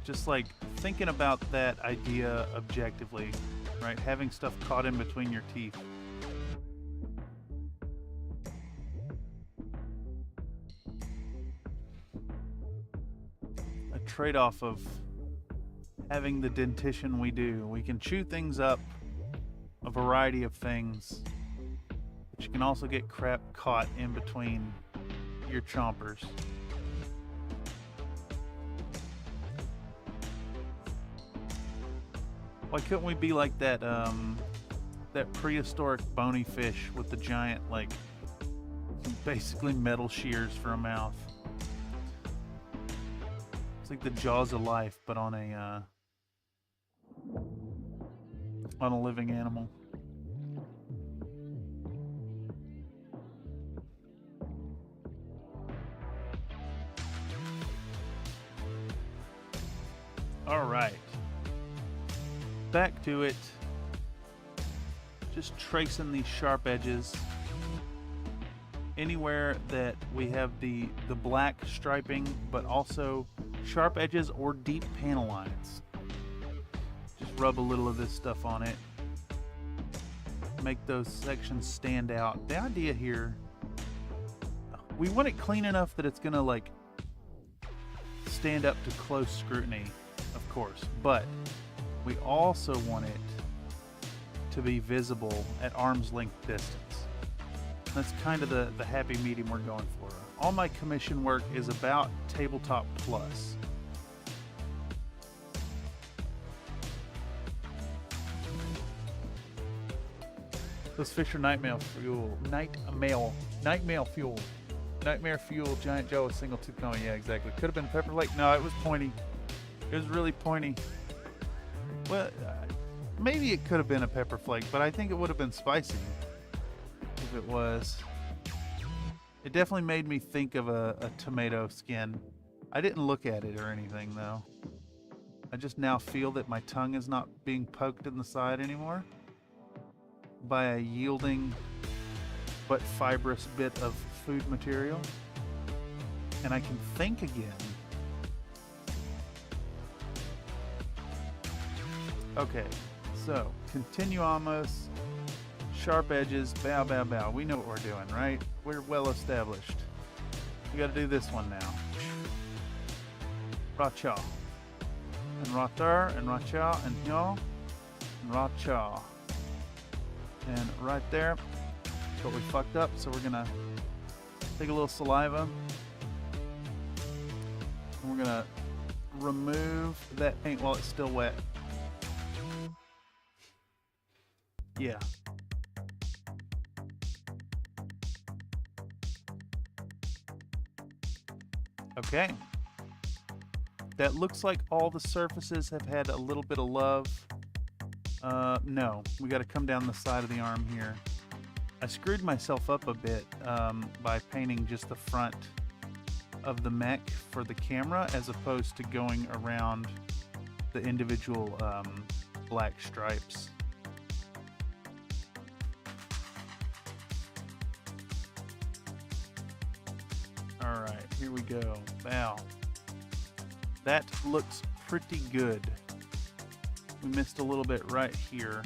Just like thinking about that idea objectively, right? Having stuff caught in between your teeth. A trade-off of having the dentition we do. We can chew things up, a variety of things, but you can also get crap caught in between your chompers. Why couldn't we be like that that prehistoric bony fish with the giant, like, basically metal shears for a mouth? It's like the jaws of life, but on a living animal. All right. Back to it. Just tracing these sharp edges. Anywhere that we have the black striping, but also sharp edges or deep panel lines. Just rub a little of this stuff on it. Make those sections stand out. The idea here, we want it clean enough that it's gonna like stand up to close scrutiny, of course, but we also want it to be visible at arm's length distance. That's kind of the happy medium we're going for. All my commission work is about tabletop plus. Those fish are nightmare fuel. Nightmare fuel. Nightmare fuel, giant jaw with single tooth coming. Yeah, exactly. Could have been pepper lake. No, it was pointy. It was really pointy. Well, maybe it could have been a pepper flake, but I think it would have been spicy if it was. It definitely made me think of a tomato skin. I didn't look at it or anything, though. I just now feel that my tongue is not being poked in the side anymore by a yielding but fibrous bit of food material. And I can think again. Okay, so continuamos, sharp edges, bow, bow, bow. We know what we're doing, right? We're well established. We got to do this one now. Ra-cha. And ra-tar, and ra-cha, and y'all, and ra-cha. And right there, that's what we fucked up. So we're gonna take a little saliva, and we're gonna remove that paint while it's still wet. Yeah. Okay. That looks like all the surfaces have had a little bit of love. No, we got to come down the side of the arm here. I screwed myself up a bit by painting just the front of the mech for the camera as opposed to going around the individual black stripes. All right, here we go. Bow. That looks pretty good. We missed a little bit right here.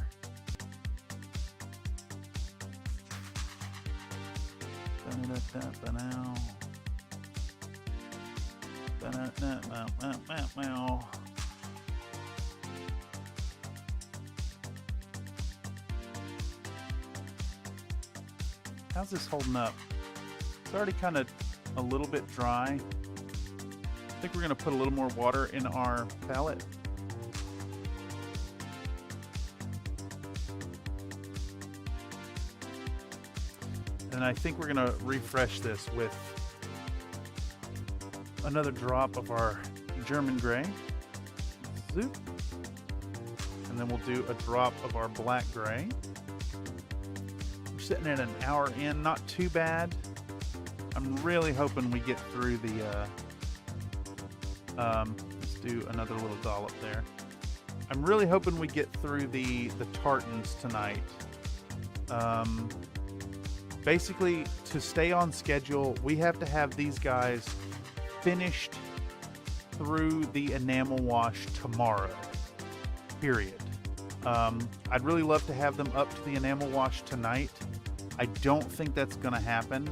How's this holding up? It's already kind of a little bit dry. I think we're going to put a little more water in our palette. And I think we're going to refresh this with another drop of our German gray. Zoop. And then we'll do a drop of our black gray. We're sitting at an hour in, not too bad. I'm really hoping we get through the let's do another little dollop there. I'm really hoping we get through the tartans tonight. Basically, to stay on schedule, we have to have these guys finished through the enamel wash tomorrow, period. I'd really love to have them up to the enamel wash tonight. I don't think that's going to happen,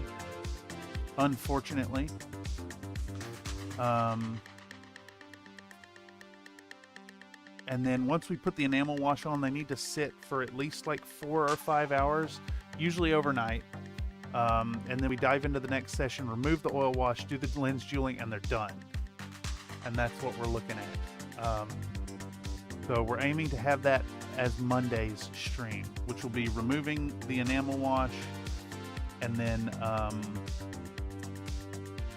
unfortunately. And then once we put the enamel wash on, they need to sit for at least like 4 or 5 hours, usually overnight. And then we dive into the next session, remove the oil wash, do the lens jeweling, and they're done. And that's what we're looking at. So we're aiming to have that as Monday's stream, which will be removing the enamel wash and then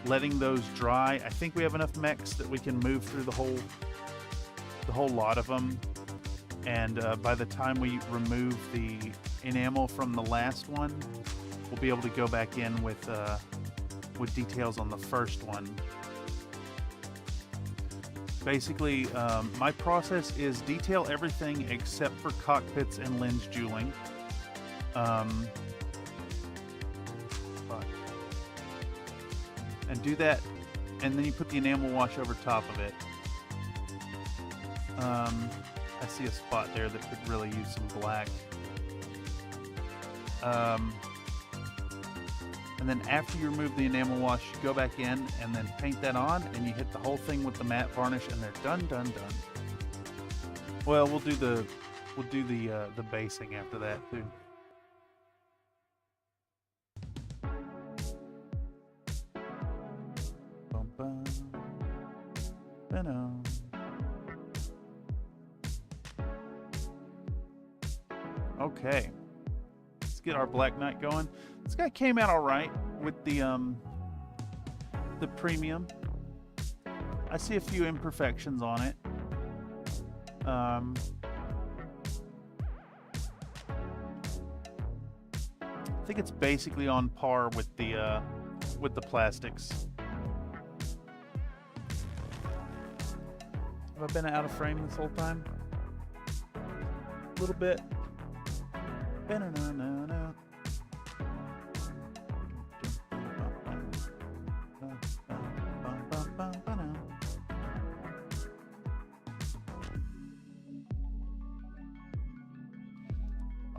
letting those dry. I think we have enough mechs that we can move through the whole lot of them, and by the time we remove the enamel from the last one, we'll be able to go back in with details on the first one. Basically, my process is detail everything except for cockpits and lens jeweling. And do that, and then you put the enamel wash over top of it. I see a spot there that could really use some black. And then after you remove the enamel wash, you go back in and then paint that on, and you hit the whole thing with the matte varnish, and they're done, done, done. Well, we'll do the basing after that too. Bum, bum. Ba-dum. Okay, let's get our Black Knight going. This guy came out all right with the premium. I see a few imperfections on it. I think it's basically on par with the plastics. Have I been out of frame this whole time? A little bit. Ba-na-na-na-na.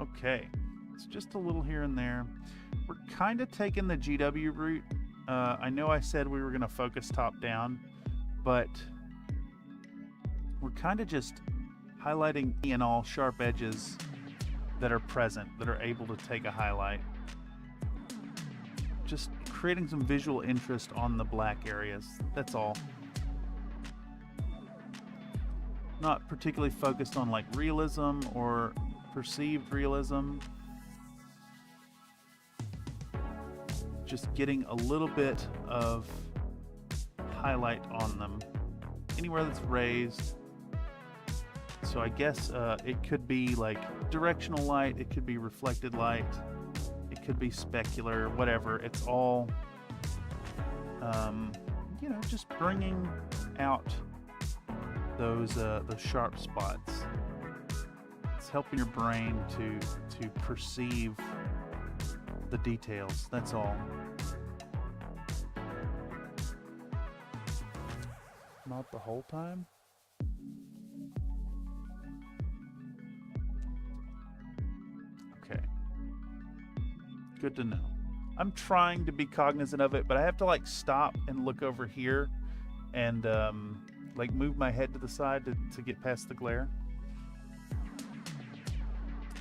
Okay, it's just a little here and there. We're kind of taking the GW route. I know I said we were going to focus top down, but we're kind of just highlighting any and all sharp edges that are present, that are able to take a highlight. Just creating some visual interest on the black areas, that's all. Not particularly focused on like realism or perceived realism. Just getting a little bit of highlight on them. Anywhere that's raised. So I guess it could be like directional light, it could be reflected light, it could be specular, whatever. It's all, you know, just bringing out those sharp spots. It's helping your brain to perceive the details. That's all. Not the whole time. Okay. Good to know. I'm trying to be cognizant of it, but I have to like stop and look over here and like move my head to the side to get past the glare.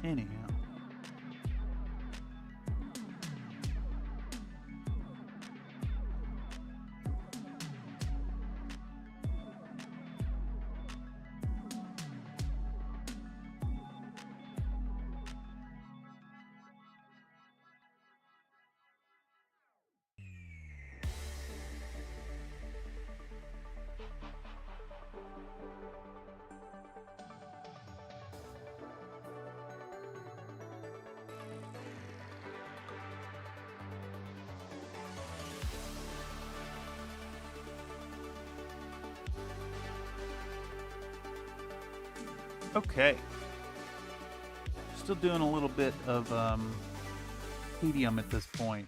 Anyhow. Okay. Still doing a little bit of helium at this point.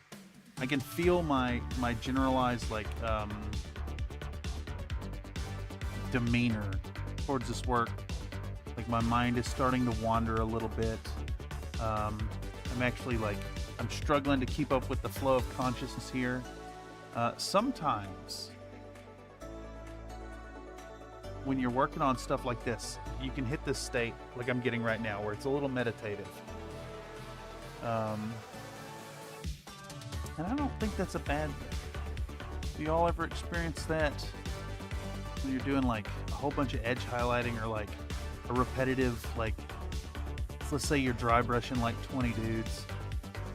I can feel my generalized like demeanor towards this work. Like my mind is starting to wander a little bit. I'm actually like I'm struggling to keep up with the flow of consciousness here. Sometimes when you're working on stuff like this, you can hit this state like I'm getting right now where it's a little meditative. And I don't think that's a bad thing. Do y'all ever experience that when you're doing like a whole bunch of edge highlighting or like a repetitive, like let's say you're dry brushing like 20 dudes.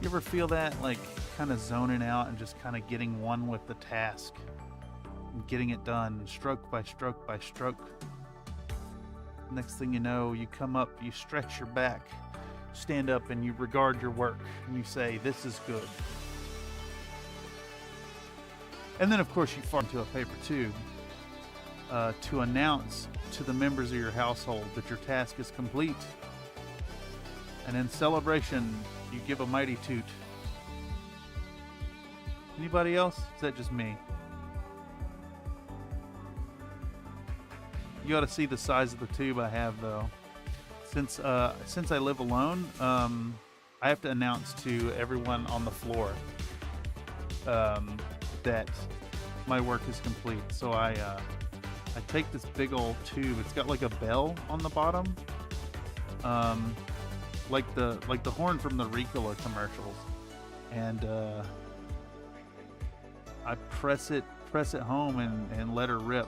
You ever feel that like kind of zoning out and just kind of getting one with the task? Getting it done stroke by stroke by stroke. Next thing you know, you come up, you stretch your back, stand up, and you regard your work and you say, this is good. And then of course you fart into a paper tube to announce to the members of your household that your task is complete. And in celebration, you give a mighty toot. Anybody else? Is that just me? You ought to see the size of the tube I have, though. Since I live alone, I have to announce to everyone on the floor that my work is complete. So I I take this big old tube. It's got like a bell on the bottom, like the horn from the Ricola commercials, and I press it home and let her rip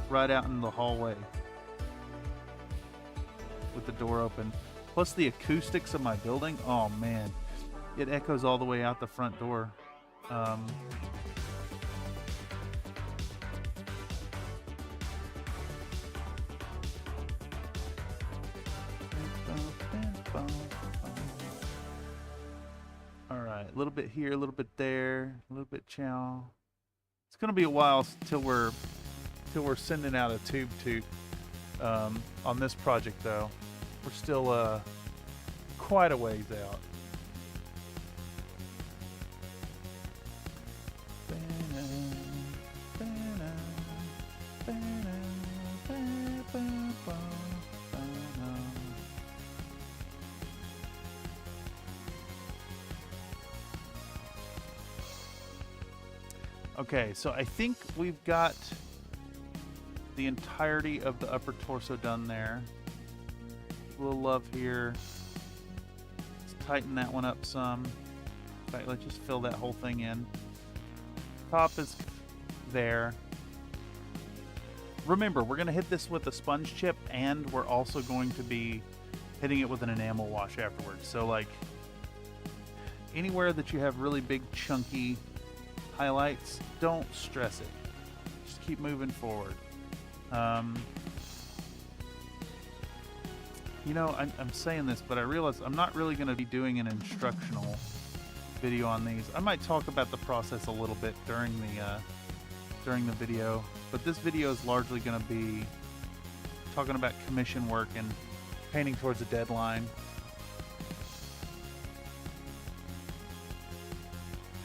right out in the hallway with the door open. Plus the acoustics of my building. Oh man, it echoes all the way out the front door. Alright, a little bit here, a little bit there, a little bit chow. It's gonna be a while till we're sending out a tube toot on this project though. We're still quite a ways out. Okay, so I think we've got the entirety of the upper torso done there. A little love here. Let's tighten that one up some. In fact, let's just fill that whole thing in. Top is there. Remember, we're going to hit this with a sponge chip, and we're also going to be hitting it with an enamel wash afterwards. So, like, anywhere that you have really big, chunky highlights, don't stress it. Just keep moving forward. You know, I'm saying this, but I realize I'm not really going to be doing an instructional video on these. I might talk about the process a little bit during the video, but this video is largely going to be talking about commission work and painting towards a deadline.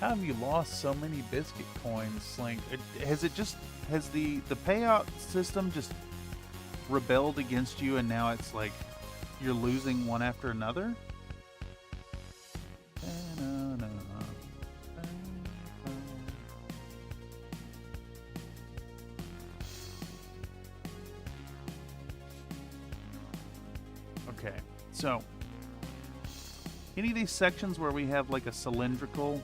How have you lost so many biscuit coins, Slink? Has the payout system just rebelled against you, and now it's like you're losing one after another? Okay, so any of these sections where we have like a cylindrical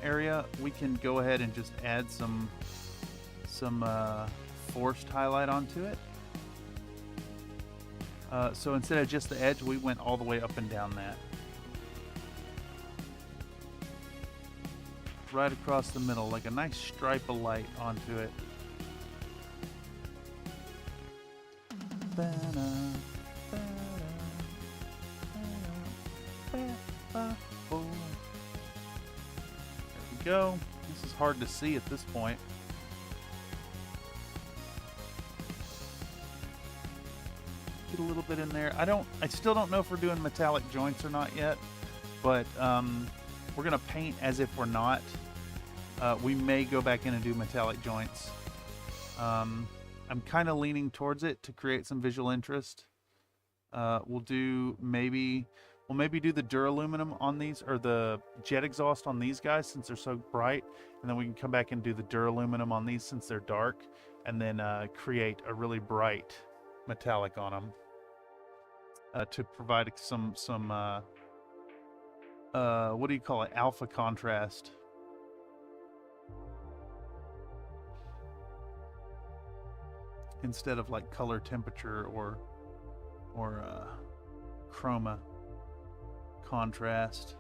area, we can go ahead and just add some forced highlight onto it. So instead of just the edge, we went all the way up and down that. Right across the middle, like a nice stripe of light onto it. Go. This is hard to see at this point. Get a little bit in there. I still don't know if we're doing metallic joints or not yet, but we're gonna paint as if we're not. We may go back in and do metallic joints. I'm kind of leaning towards it to create some visual interest. We'll maybe do the duraluminum on these, or the jet exhaust on these guys since they're so bright, and then we can come back and do the duraluminum on these since they're dark, and then create a really bright metallic on them to provide some what do you call it, alpha contrast. Instead of like color temperature or chroma contrast.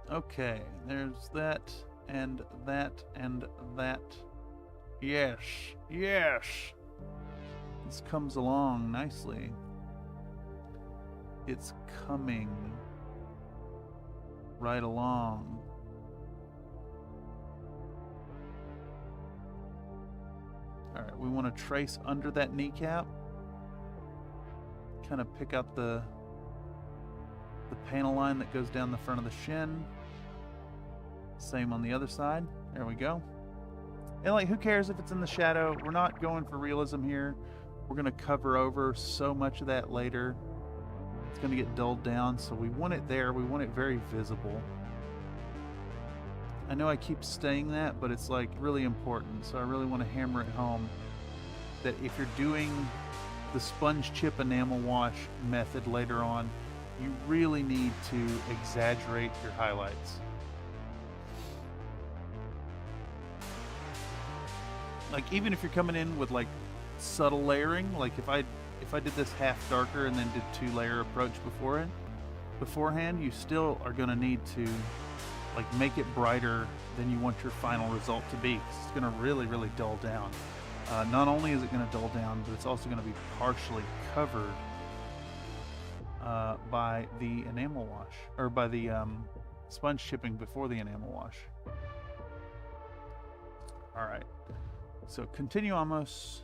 Okay, there's that and that and that. Yes, yes. This comes along nicely. It's coming right along. All right, we want to trace under that kneecap. Kind of pick out the panel line that goes down the front of the shin. Same on the other side. There we go. And like, who cares if it's in the shadow? We're not going for realism here. We're going to cover over so much of that later. It's going to get dulled down, so we want it there. We want it very visible. I know I keep saying that, but it's like really important. So I really want to hammer it home that if you're doing the sponge chip enamel wash method later on, you really need to exaggerate your highlights. Like even if you're coming in with like subtle layering, like if I did this half darker and then did 2-layer approach beforehand, you still are going to need to like make it brighter than you want your final result to be. 'Cause it's going to really, really dull down. Not only is it going to dull down, but it's also going to be partially covered by the enamel wash, or by the sponge chipping before the enamel wash. All right, so continuamos.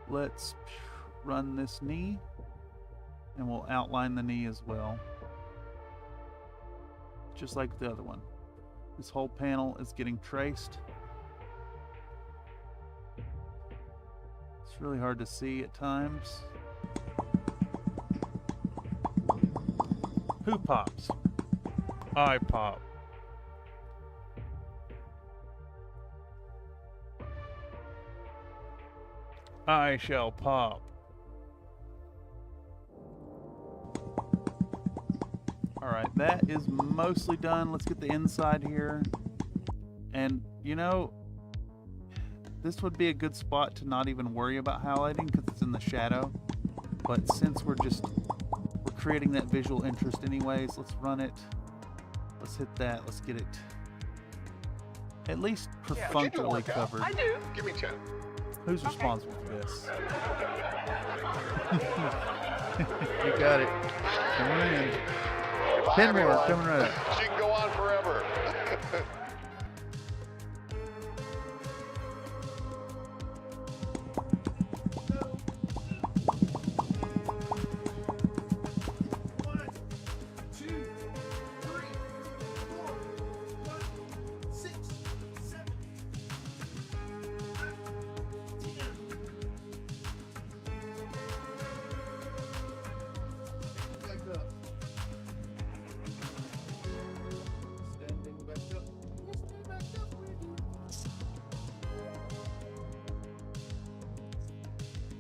Let's run this knee, and we'll outline the knee as well, just like the other one. This whole panel is getting traced. It's really hard to see at times. Who pops? I pop. I shall pop. Alright, that is mostly done. Let's get the inside here. And, you know, this would be a good spot to not even worry about highlighting because it's in the shadow. But since we're creating that visual interest anyways, let's run it. Let's hit that. Let's get it at least perfunctorily covered.
I do. Give me 10.
Who's responsible for this? You got it. Coming in.
Bye,
10 more
everyone.
coming right up.
She can go on forever.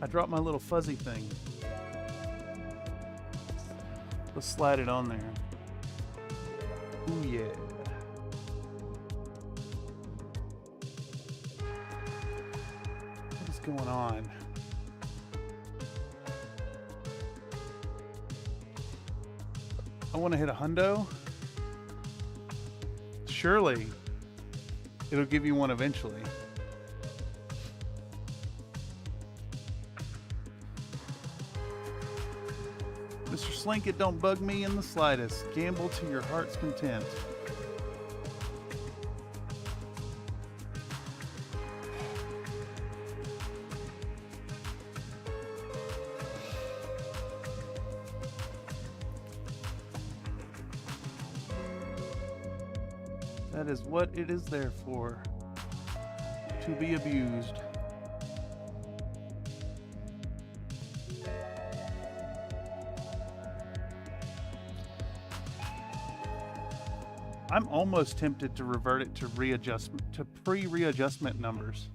I dropped my little fuzzy thing. Let's slide it on there. Ooh yeah. What is going on? I want to hit a hundo. Surely it'll give you one eventually. Mr. Slinkit, don't bug me in the slightest. Gamble to your heart's content. That is what it is there for. To be abused. I'm almost tempted to revert it to pre-readjustment numbers.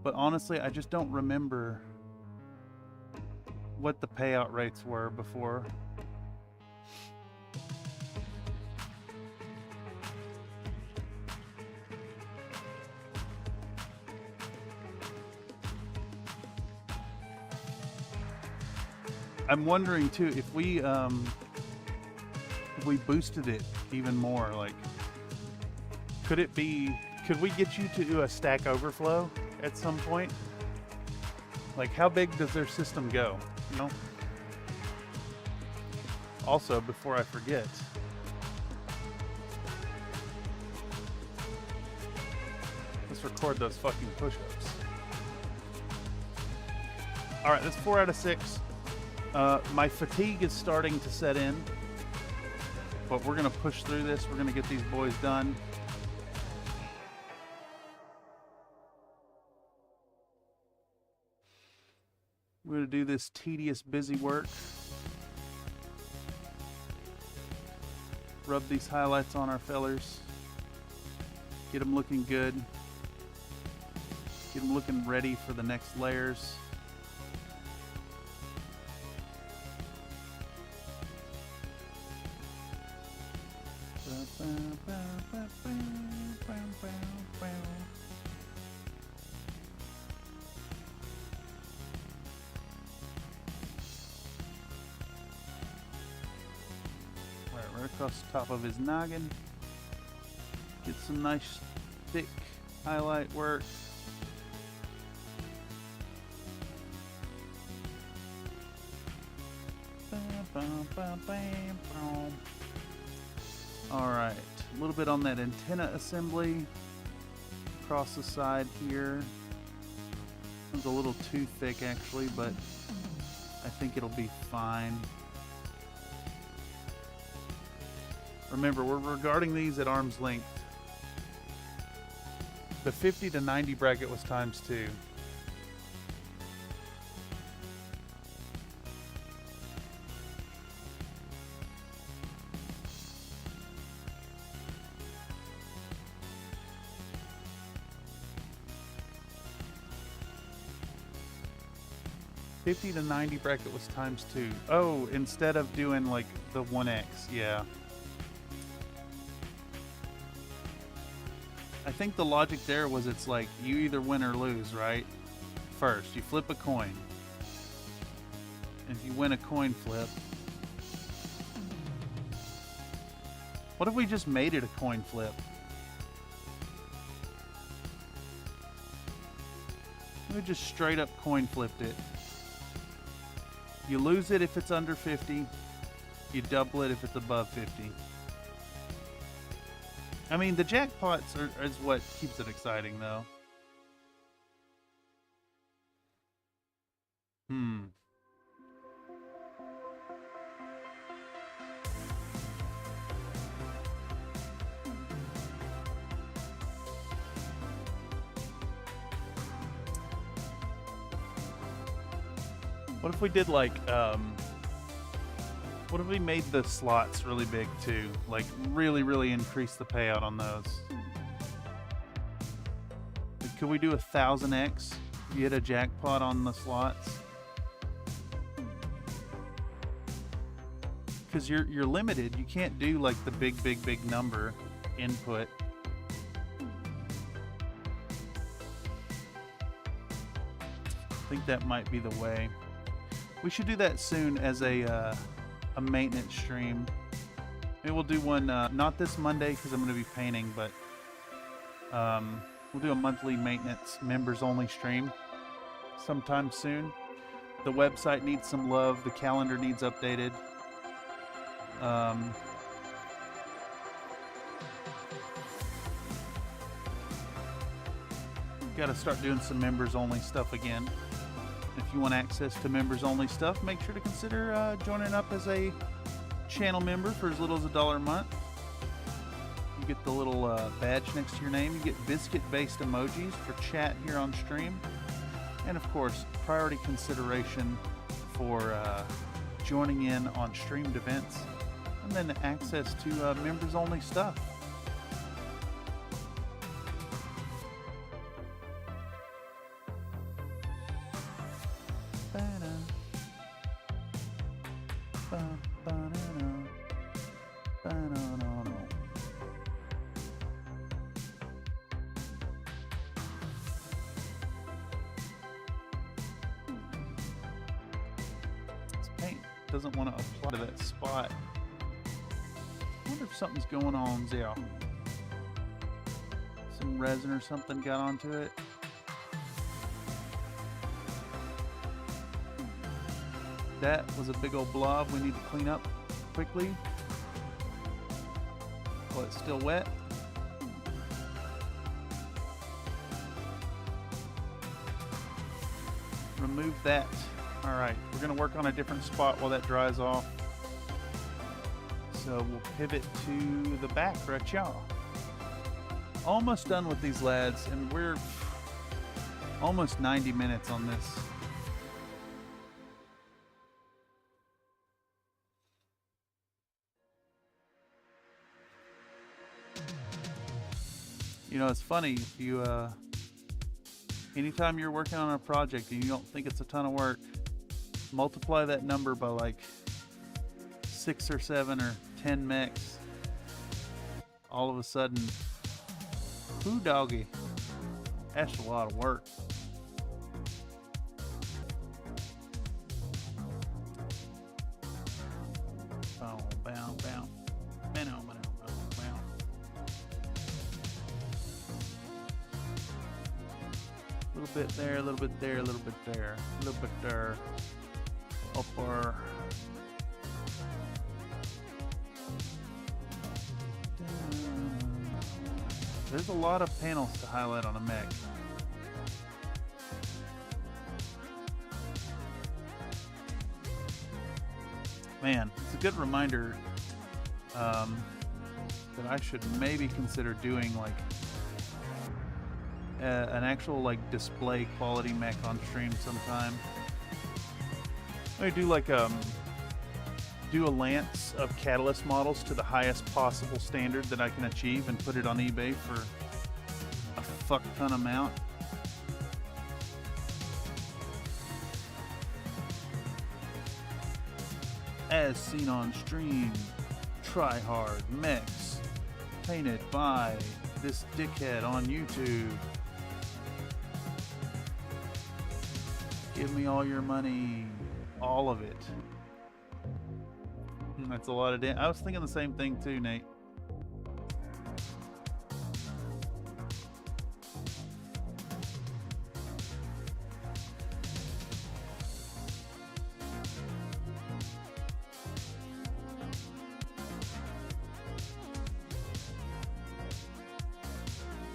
But honestly, I just don't remember what the payout rates were before. I'm wondering too if we boosted it even more, like could we get you to do a stack overflow at some point? Like how big does their system go, you know? Also, before I forget, let's record those fucking push-ups. All right, that's 4 out of 6. My fatigue is starting to set in, but we're gonna push through this. We're gonna get these boys done. We're gonna do this tedious, busy work rub these highlights on our fellers. Get them looking good. Get them looking ready for the next layers. Right across the top of his noggin. Get some nice thick highlight work. Alright, a little bit on that antenna assembly across the side here. It's a little too thick actually, but I think it'll be fine. Remember, we're regarding these at arm's length. The 50 to 90 bracket was ×2. $50 to $90 bracket was ×2. Oh, instead of doing like the 1x, yeah. I think the logic there was it's like you either win or lose, right? First, you flip a coin. If you win a coin flip. What if we just made it a coin flip? We just straight up coin flipped it. You lose it if it's under 50. You double it if it's above 50. I mean, the jackpots is what keeps it exciting, though. What if we did like, what if we made the slots really big too? Like really, really increase the payout on those. Could we do 1000x? You hit a jackpot on the slots? Because you're limited. You can't do like the big number input. I think that might be the way. We should do that soon as a maintenance stream. Maybe we'll do one, not this Monday because I'm going to be painting, but we'll do a monthly maintenance members only stream sometime soon. The website needs some love. The calendar needs updated. Got to start doing some members only stuff again. If you want access to members only stuff, make sure to consider joining up as a channel member for as little as $1 a month. You get the little badge next to your name. You get biscuit-based emojis for chat here on stream. And of course, priority consideration for joining in on streamed events. And then access to members only stuff. Doesn't want to apply to that spot. I wonder if something's going on there. Some resin or something got onto it. That was a big old blob we need to clean up quickly while it's still wet. Remove that. Alright, we're going to work on a different spot while that dries off. So we'll pivot to the back right y'all. Almost done with these lads, and we're almost 90 minutes on this. You know, it's funny, if you, anytime you're working on a project and you don't think it's a ton of work, multiply that number by like 6 or 7 or 10 mechs. All of a sudden, whoo doggy, that's a lot of work. Oh, bow, bow. A little bit there, a little bit there, a little bit there, a little bit there. Upper. There's a lot of panels to highlight on a mech. Man, it's a good reminder that I should maybe consider doing like an actual like display quality mech on stream sometime. I do like do a lance of Catalyst models to the highest possible standard that I can achieve and put it on eBay for a fuck ton amount. As seen on stream, try hard mechs painted by this dickhead on YouTube. Give me all your money, all of it. That's a lot of I was thinking the same thing too, Nate.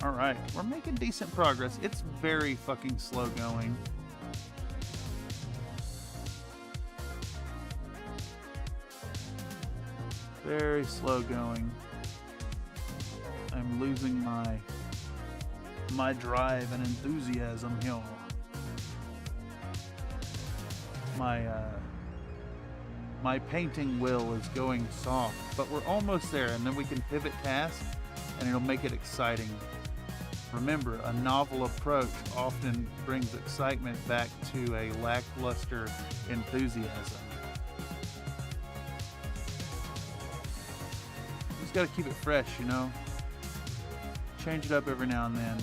All right, we're making decent progress. It's very fucking slow going. Very slow going. I'm losing my drive and enthusiasm here. My painting will is going soft, but we're almost there, and then we can pivot tasks and it'll make it exciting. Remember, a novel approach often brings excitement back to a lackluster enthusiasm. Just gotta keep it fresh, you know? Change it up every now and then.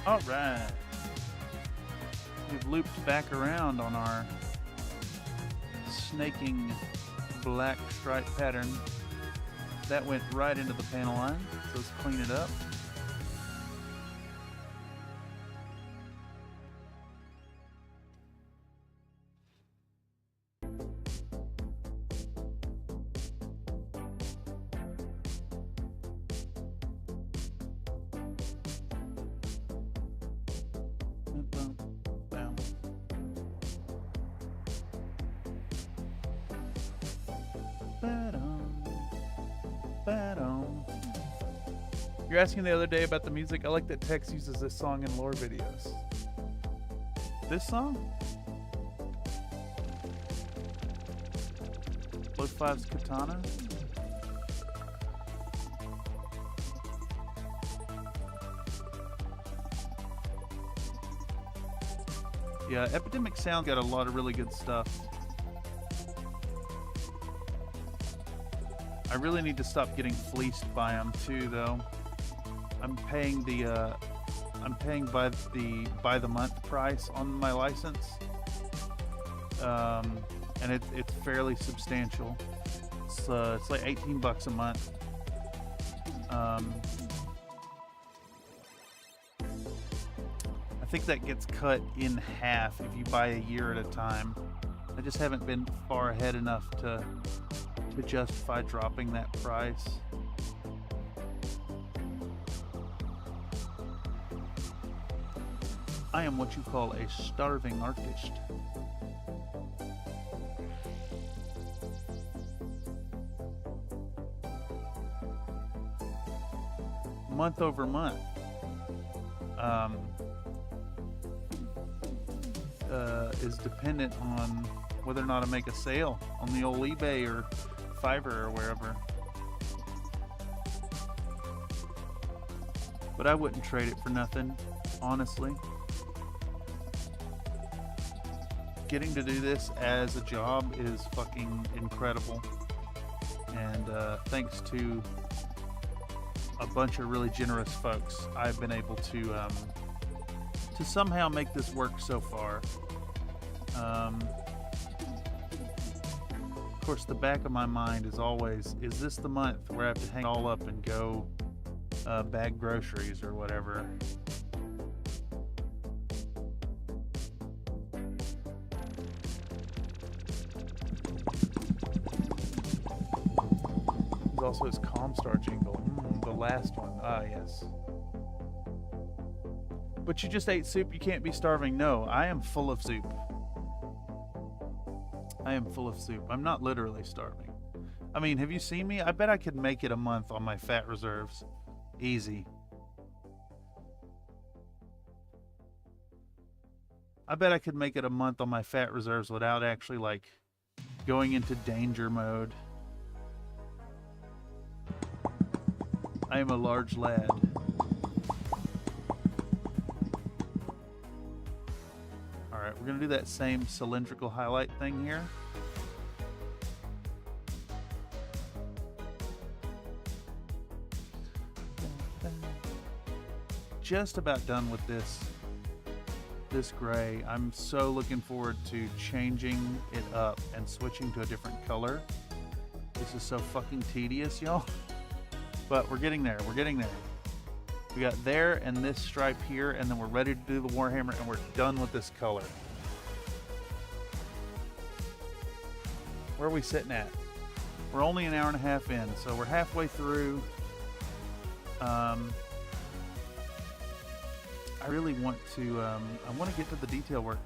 All right, we've looped back around on our snaking black stripe pattern. That went right into the panel line, so let's clean it up. You're asking the other day about the music. I like that Tex uses this song in lore videos. This song? Blood 5's Katana? Yeah, Epidemic Sound got a lot of really good stuff. I really need to stop getting fleeced by them too, though. I'm paying by the month price on my license, and it's fairly substantial. It's like $18 a month. I think that gets cut in half if you buy a year at a time. I just haven't been far ahead enough to justify dropping that price. I am what you call a starving artist. Month over month. Is dependent on whether or not I make a sale on the old eBay or Fiverr or wherever. But I wouldn't trade it for nothing, honestly. Getting to do this as a job is fucking incredible. And thanks to a bunch of really generous folks, I've been able to somehow make this work so far. Of course, the back of my mind is always, is this the month where I have to hang it all up and go bag groceries or whatever? There's also his Comstar jingle. The last one. Ah, yes. But you just ate soup, you can't be starving. No, I am full of soup. I am full of soup. I'm not literally starving. I mean, have you seen me? I bet I could make it a month on my fat reserves. Easy. I bet I could make it a month on my fat reserves without actually, like, going into danger mode. I am a large lad. Alright, we're going to do that same cylindrical highlight thing here. Just about done with this gray. I'm so looking forward to changing it up and switching to a different color. This is so fucking tedious, y'all. But we're getting there. We're getting there. We got there and this stripe here, and then we're ready to do the Warhammer, and we're done with this color. Where are we sitting at? We're only an hour and a half in, so we're halfway through. I really want to, I want to get to the detail work.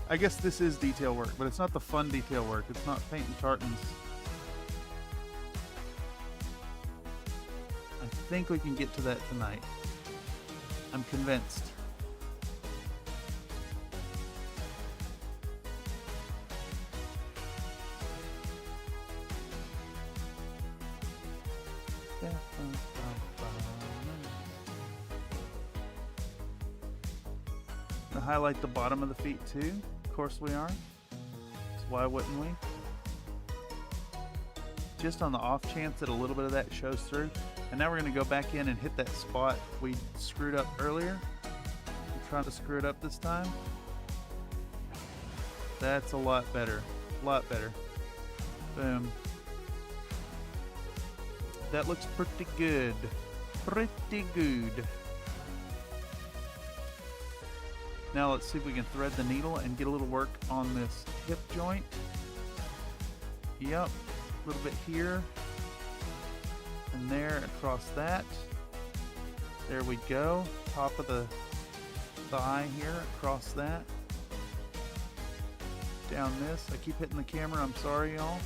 I guess this is detail work, but it's not the fun detail work. It's not painting tartans. I think we can get to that tonight. I'm convinced. Gonna highlight the bottom of the feet too. Of course we are. So why wouldn't we? Just on the off chance that a little bit of that shows through. And now we're going to go back in and hit that spot we screwed up earlier. I'm trying to screw it up this time. That's a lot better. A lot better. Boom. That looks pretty good. Pretty good. Now let's see if we can thread the needle and get a little work on this hip joint. Yep. A little bit here. And there across that. There we go. Top of the thigh here across that. Down this. I keep hitting the camera. I'm sorry, y'all.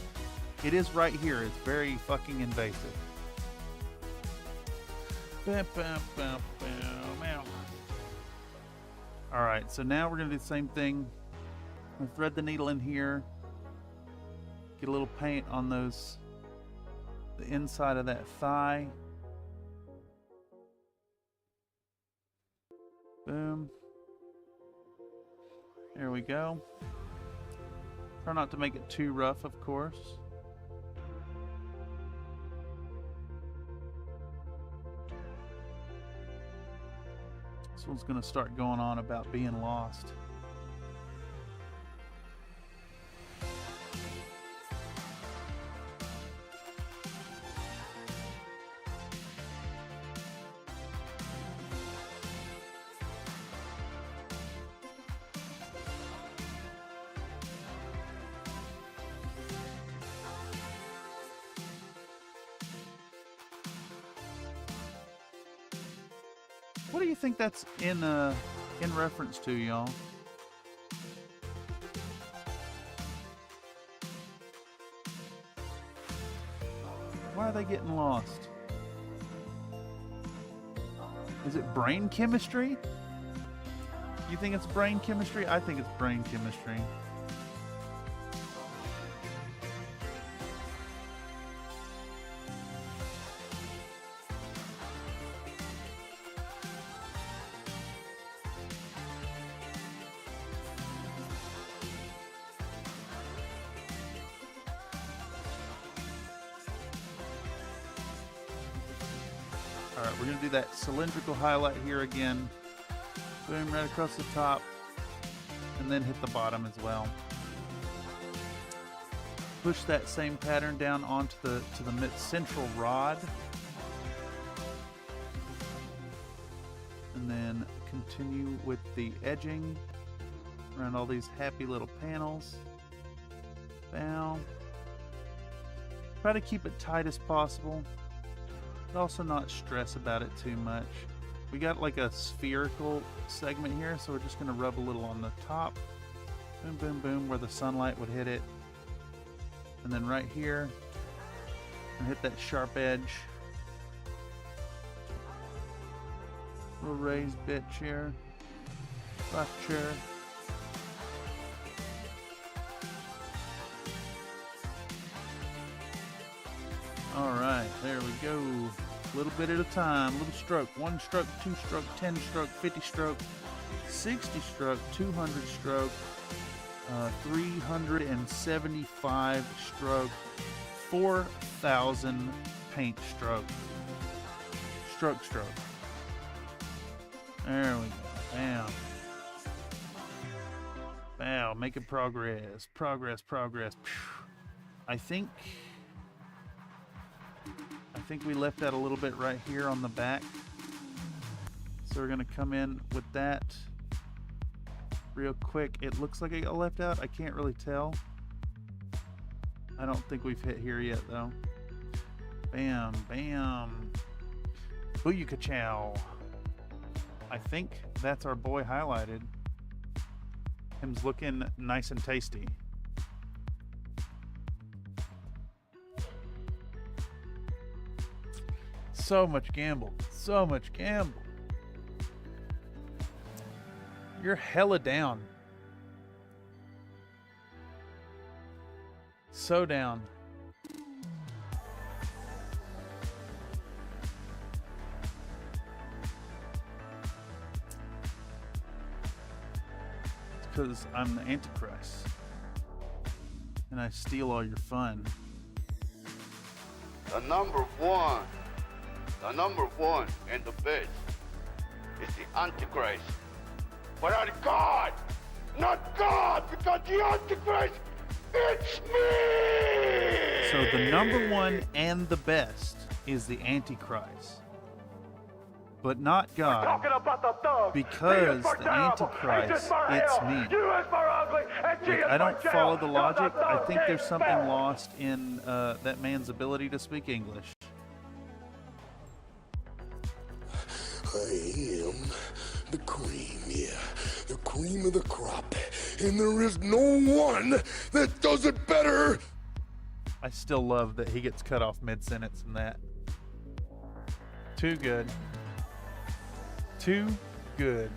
It is right here. It's very fucking invasive. Alright, so now we're going to do the same thing. We'll thread the needle in here. Get a little paint on those, the inside of that thigh. Boom. There we go. Try not to make it too rough, of course. This one's going to start going on about being lost. What do you think that's in reference to, y'all? Why are they getting lost? Is it brain chemistry? You think it's brain chemistry? I think it's brain chemistry. Alright, we're going to do that cylindrical highlight here again. Boom, right across the top. And then hit the bottom as well. Push that same pattern down onto the central rod. And then continue with the edging around all these happy little panels. Bow. Try to keep it tight as possible, but also not stress about it too much. We got like a spherical segment here, so we're just going to rub a little on the top. Boom, boom, boom, where the sunlight would hit it. And then right here, and hit that sharp edge. Little raised bit here. Left chair. Alright, there we go. A little bit at a time, little stroke. 1 stroke, 2 stroke, 10 stroke, 50 stroke, 60 stroke, 200 stroke, 375 stroke, 4,000 paint stroke. Stroke. There we go. Bam. Wow, making progress. Progress. I think we left that a little bit right here on the back. So we're going to come in with that real quick. It looks like it got left out. I can't really tell. I don't think we've hit here yet, though. Bam, bam. Booyaka-chow. I think that's our boy highlighted. Him's looking nice and tasty. So much gamble. You're hella down. So down. It's because I'm the Antichrist. And I steal all your fun.
The number one and the best is the Antichrist. But not God! Not God! Because the Antichrist, it's me!
So the number one and the best is the Antichrist. But not God.
Talking about the thug.
Because the Antichrist, it's me. Look, I don't follow the logic. I think there's something lost in that man's ability to speak English.
I am the cream, yeah. The cream of the crop. And there is no one that does it better.
I still love that he gets cut off mid-sentence in that. Too good. Too good.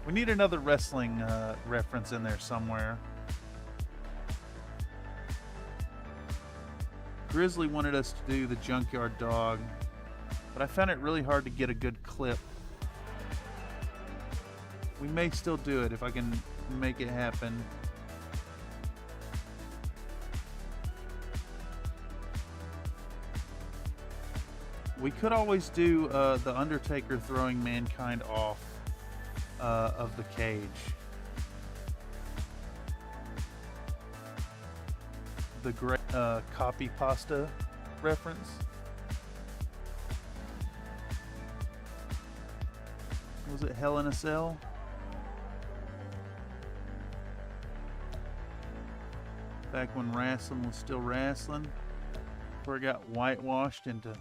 We need another wrestling reference in there somewhere. Grizzly wanted us to do the Junkyard Dog, but I found it really hard to get a good clip. We may still do it if I can make it happen. We could always do the Undertaker throwing Mankind off of the cage. The great copy pasta reference. Was it Hell in a Cell? Back when wrestling was still wrestling, before it got whitewashed into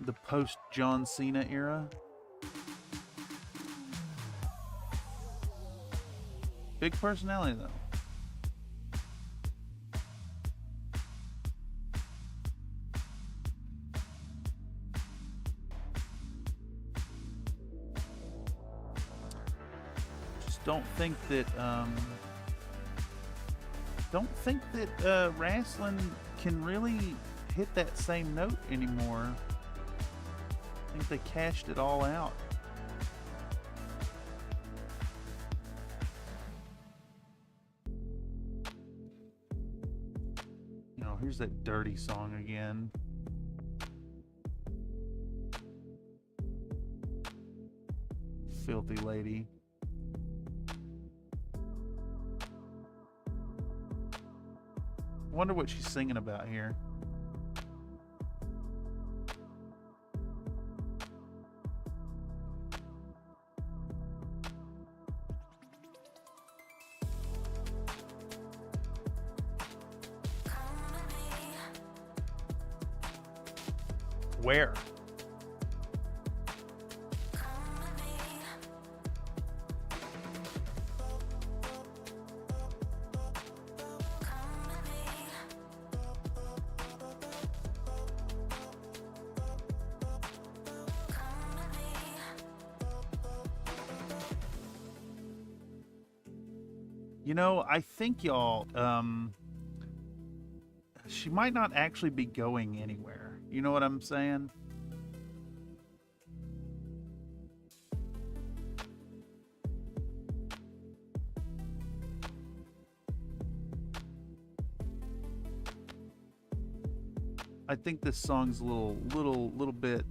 the post John Cena era. Big personality though. Just don't think that wrestling can really hit that same note anymore. I think they cashed it all out. You know, here's that dirty song again. Filthy lady. I wonder what she's singing about here. Where? You know, I think y'all, she might not actually be going anywhere. You know what I'm saying? I think this song's a little bit,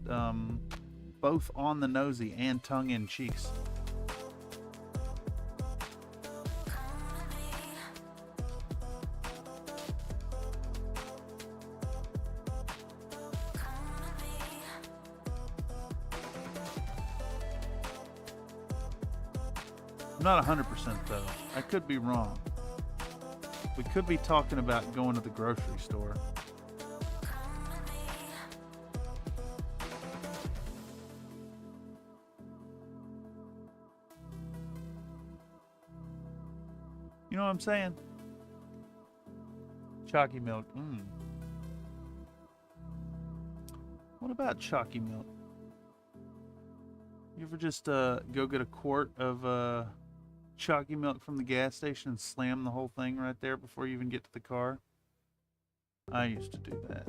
both on the nosy and tongue in cheeks. I'm not 100% though. I could be wrong. We could be talking about going to the grocery store. You know what I'm saying? Chalky milk. What about chalky milk? You ever just go get a quart of chalky milk from the gas station and slam the whole thing right there before you even get to the car? I used to do that.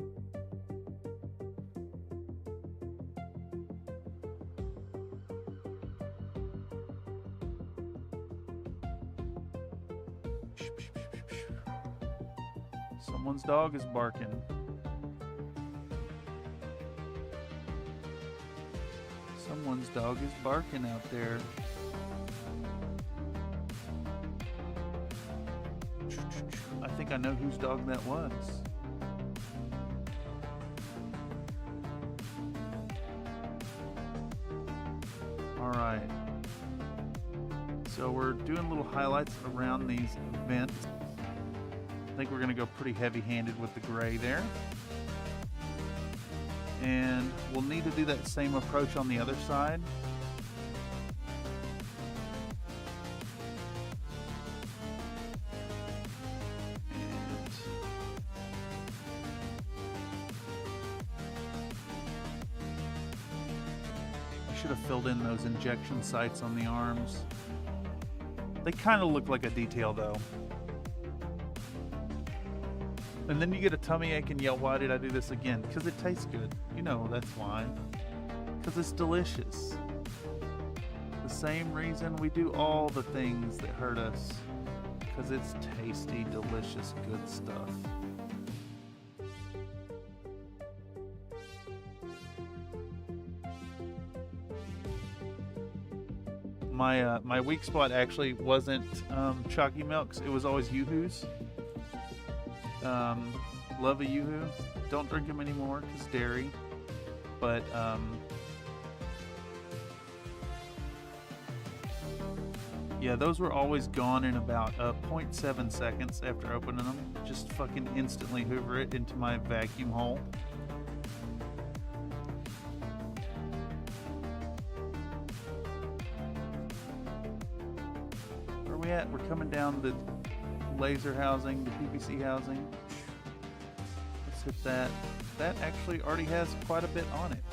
Someone's dog is barking. Someone's dog is barking out there. I think I know whose dog that was. Alright. So we're doing little highlights around these vents. I think we're going to go pretty heavy-handed with the gray there. And we'll need to do that same approach on the other side. And I should have filled in those injection sites on the arms. They kind of look like a detail though. And then you get a tummy ache and yell, why did I do this again? Because it tastes good. You know, that's why. Because it's delicious. The same reason we do all the things that hurt us. Because it's tasty, delicious, good stuff. My weak spot actually wasn't chalky milks. It was always Yoo-Hoos. Love a Yoo-Hoo. Don't drink them anymore because dairy. But yeah, those were always gone in about 0.7 seconds after opening them. Just fucking instantly hoover it into my vacuum hole. yet. We're coming down the laser housing, the PVC housing. Let's hit that. That actually already has quite a bit on it.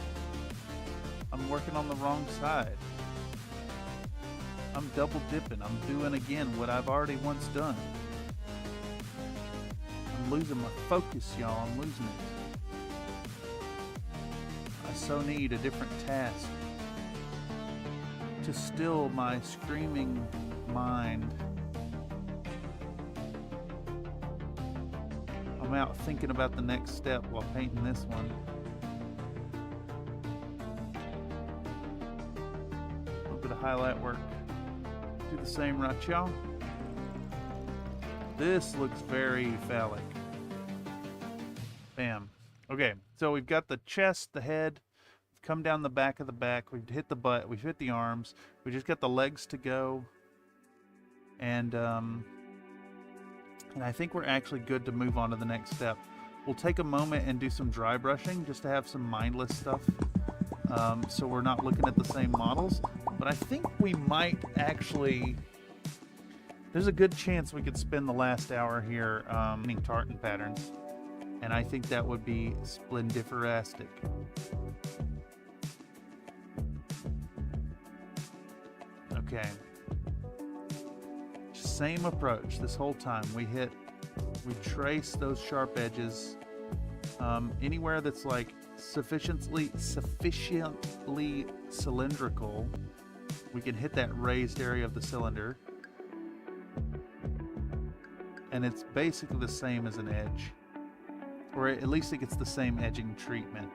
I'm working on the wrong side. I'm double dipping. I'm doing again what I've already once done. I'm losing my focus, y'all. I'm losing it. I so need a different task to still my screaming mind. I'm out thinking about the next step while painting this one. A little bit of highlight work. Do the same, right, y'all? This looks very phallic. Bam. Okay, so we've got the chest, the head. We've come down the back of the back. We've hit the butt. We've hit the arms. We just got the legs to go. And I think we're actually good to move on to the next step. We'll take a moment and do some dry brushing just to have some mindless stuff. So we're not looking at the same models. But I think we might actually... There's a good chance we could spend the last hour here making tartan patterns. And I think that would be splendiferastic. Okay. Same approach this whole time. We trace those sharp edges. Anywhere that's like sufficiently cylindrical, we can hit that raised area of the cylinder. And it's basically the same as an edge. Or at least it gets the same edging treatment.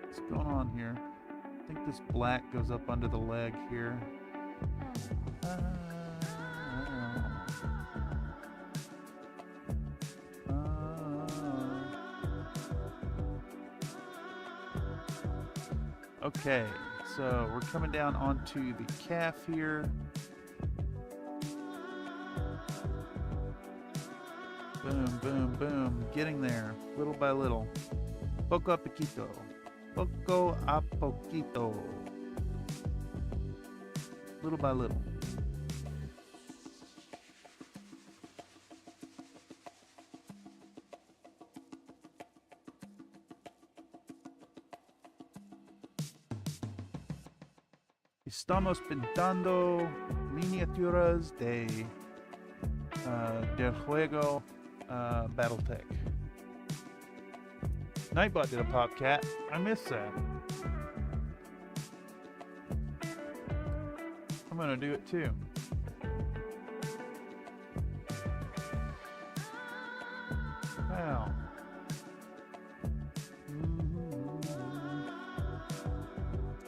What's going on here? I think this black goes up under the leg here. Okay, so we're coming down onto the calf here. Boom, boom, boom. Getting there, little by little. Poco a poquito. Poco a poquito. Little by little. Estamos pintando miniaturas del juego Battletech. Nightbot did a popcat. I missed that. I'm gonna do it too. Wow.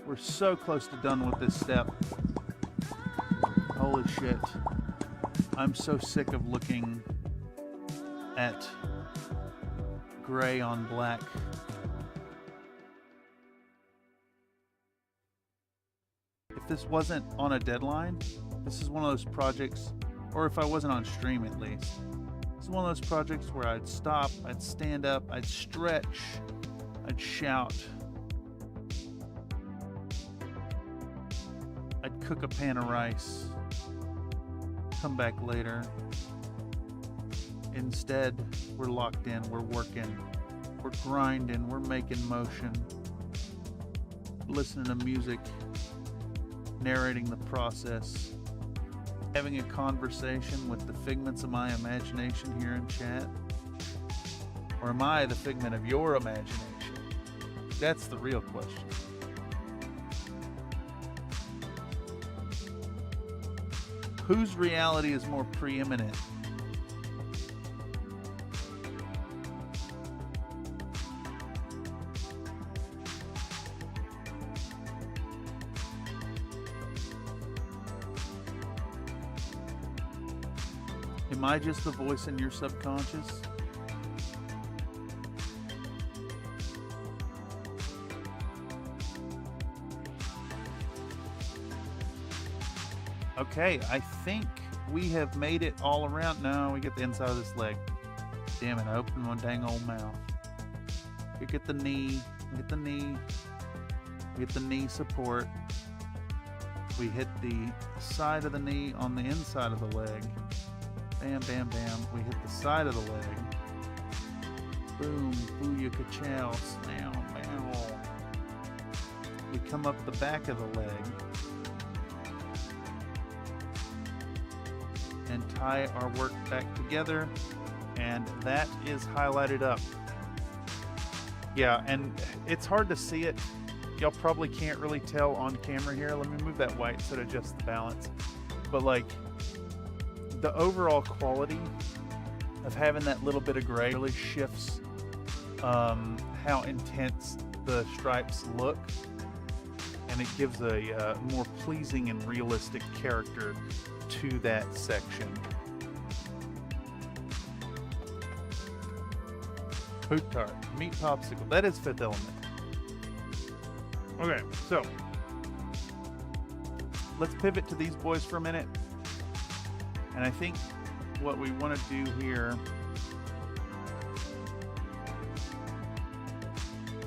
We're so close to done with this step. Holy shit. I'm so sick of looking at gray on black. If this wasn't on a deadline, this is one of those projects, or if I wasn't on stream at least, this is one of those projects where I'd stop, I'd stand up, I'd stretch, I'd shout, I'd cook a pan of rice, come back later. Instead, we're locked in, we're working, we're grinding, we're making motion, listening to music, narrating the process, having a conversation with the figments of my imagination here in chat. Or am I the figment of your imagination? That's the real question. Whose reality is more preeminent? Am I just the voice in your subconscious? Okay, I think we have made it all around. No, we get the inside of this leg. Damn it, I opened my dang old mouth. We get the knee, We hit the knee support. We hit the side of the knee on the inside of the leg. Bam, bam, bam. We hit the side of the leg. Boom, booyah, ka-chow, snaw, bow. We come up the back of the leg and tie our work back together, and that is highlighted up. Yeah, and it's hard to see it. Y'all probably can't really tell on camera here. Let me move that white so it adjusts the balance. But like, the overall quality of having that little bit of gray really shifts how intense the stripes look, and it gives a more pleasing and realistic character to that section. Poot tart, meat popsicle, that is Fifth Element. Okay, so let's pivot to these boys for a minute. And I think what we want to do here,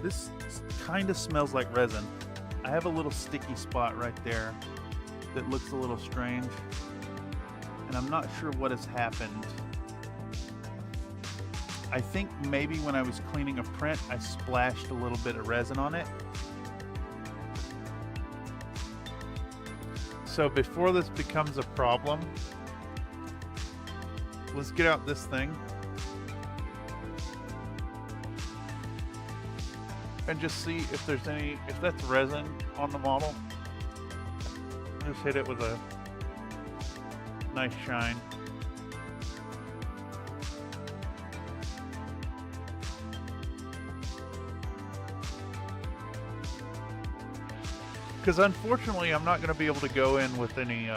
this kind of smells like resin. I have a little sticky spot right there that looks a little strange, and I'm not sure what has happened. I think maybe when I was cleaning a print, I splashed a little bit of resin on it. So before this becomes a problem, let's get out this thing and just see if there's any, if that's resin on the model. Just hit it with a nice shine. Because unfortunately, I'm not going to be able to go in with any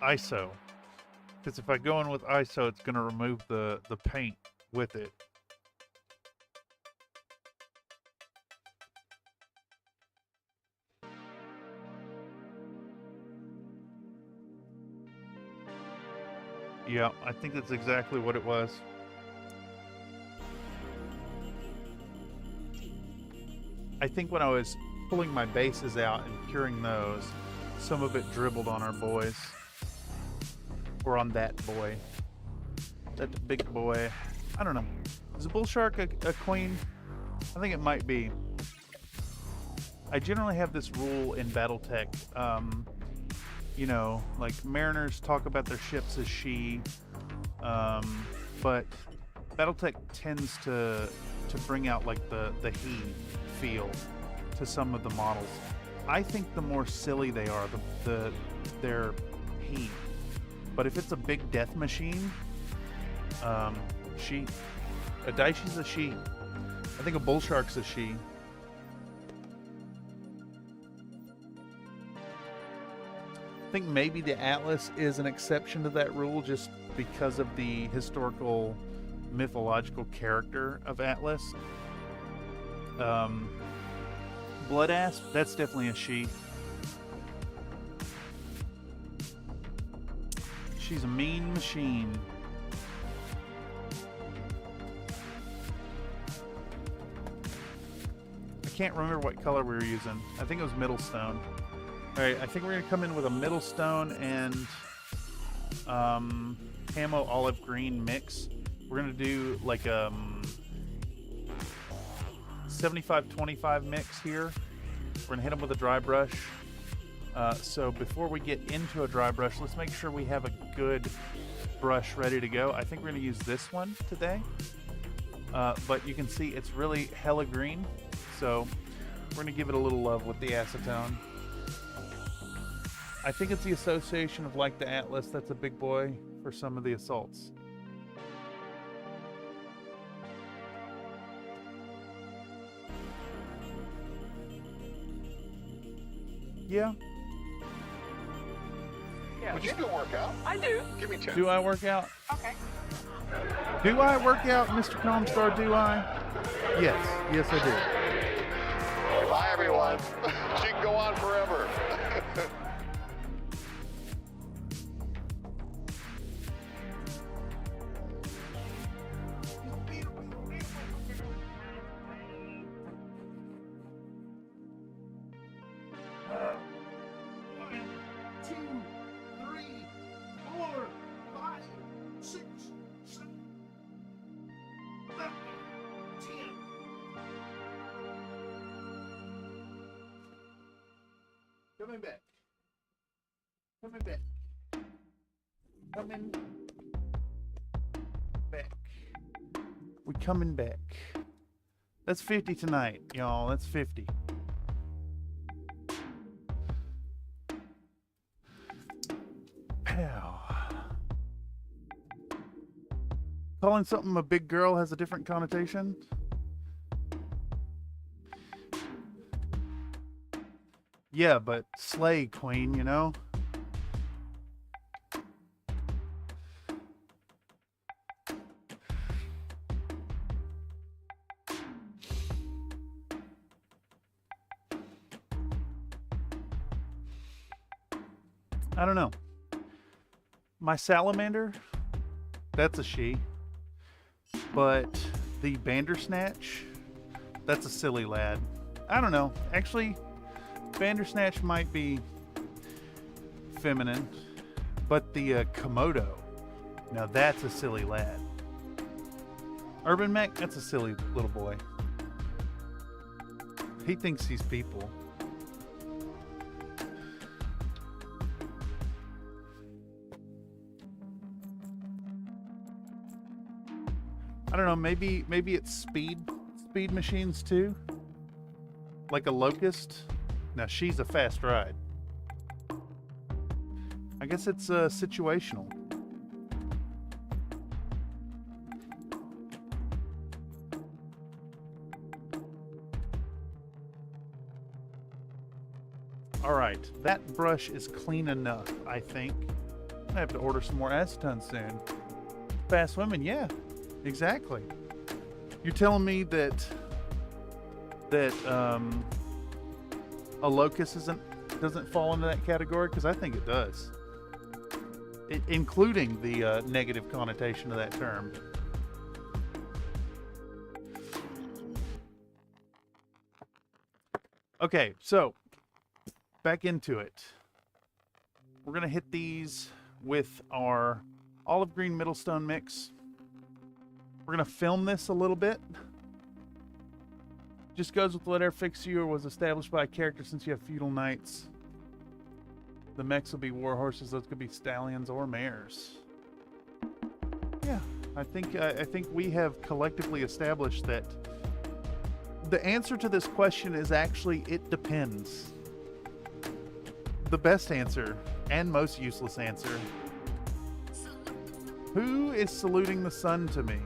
ISO. Because if I go in with ISO, it's going to remove the paint with it. Yeah, I think that's exactly what it was. I think when I was pulling my bases out and curing those, some of it dribbled on our boys. Or on that boy. That big boy. I don't know. Is a bull shark a queen? I think it might be. I generally have this rule in Battletech. You know, like mariners talk about their ships as she, but Battletech tends to bring out like the he feel to some of the models. I think the more silly they are, they're he. But if it's a big death machine, she. A Daishi's a she. I think a bull shark's a she. I think maybe the Atlas is an exception to that rule just because of the historical, mythological character of Atlas. Blood Asp, that's definitely a she. She's a mean machine. I can't remember what color we were using. I think it was Middlestone. Alright, I think we're going to come in with a Middlestone and camo olive green mix. We're going to do like a 75-25 mix here. We're going to hit them with a dry brush. So before we get into a dry brush, let's make sure we have a good brush ready to go. I think we're going to use this one today. But you can see it's really hella green. So we're going to give it a little love with the acetone. I think it's the association of like the Atlas that's a big boy for some of the assaults. Yeah.
Would you still work out?
I do.
Give me 10.
Do I work out?
Okay.
Do I work out, Mr. Comstar? Do I? Yes. Yes, I do.
Bye, everyone. She can go on forever.
Coming back. Coming back. Coming back. We coming back. That's 50 tonight, y'all. That's 50. Pow. Calling something a big girl has a different connotation. Yeah, but slay queen, you know? I don't know. My salamander, that's a she. But the Bandersnatch, that's a silly lad. I don't know. Actually, Bandersnatch might be feminine. But the Komodo, now that's a silly lad. Urban Mech, that's a silly little boy. He thinks he's people. I don't know, maybe it's speed machines too? Like a locust? Now she's a fast ride. I guess it's situational. Alright, that brush is clean enough, I think. I have to order some more acetone soon. Fast women, yeah. Exactly. You're telling me that a locust doesn't fall into that category? Because I think it does. Including the negative connotation of that term. Okay, so back into it. We're gonna hit these with our olive green Middlestone mix. We're going to film this a little bit. Just goes with whatever fixture was established by a character since you have feudal knights. The mechs will be war horses. Those could be stallions or mares. Yeah, I think we have collectively established that the answer to this question is actually it depends. The best answer and most useless answer. Who is saluting the sun to me?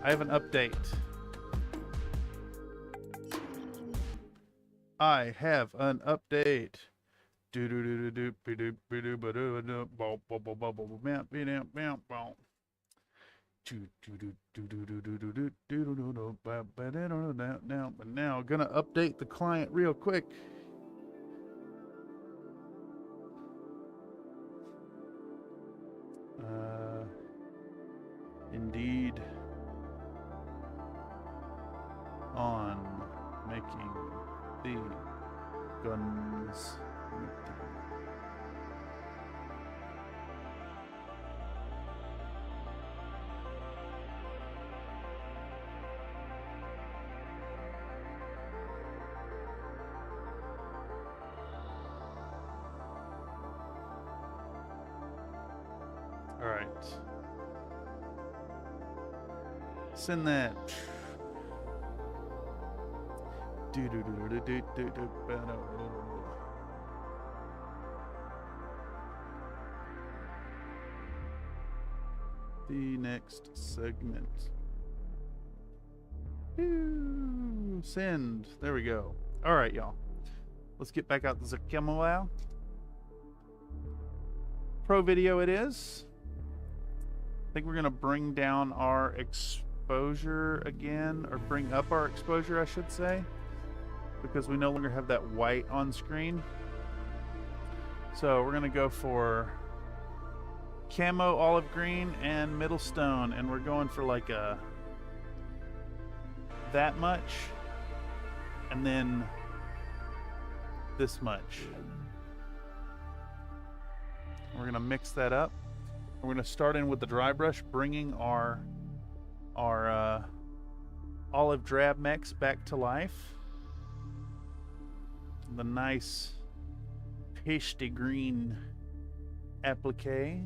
I have an update. I have an update. Now, gonna update the client real quick. Indeed. On making the guns. All right. Send that. The next segment. Send. There we go. All right, y'all. Let's get back out the Zakemow. Pro video it is. I think we're going to bring down our exposure again, or bring up our exposure, I should say, because we no longer have that white on screen. So we're going to go for camo olive green and middle stone, and we're going for like a that much, and then this much. We're going to mix that up. We're going to start in with the dry brush, bringing our olive drab mechs back to life. The nice pasty green applique.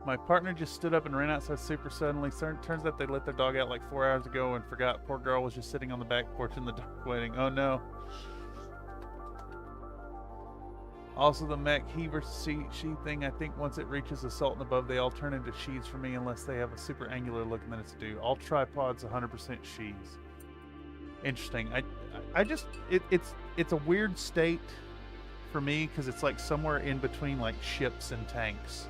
My partner just stood up and ran outside super suddenly. Turns out they let their dog out like 4 hours ago and forgot. Poor girl was just sitting on the back porch in the dark waiting. Oh no. Also, the mech he versus she thing, I think once it reaches assault and above, they all turn into she's for me unless they have a super angular look, and then it's due. All tripods 100% she's. Interesting. It's a weird state for me because it's like somewhere in between like ships and tanks.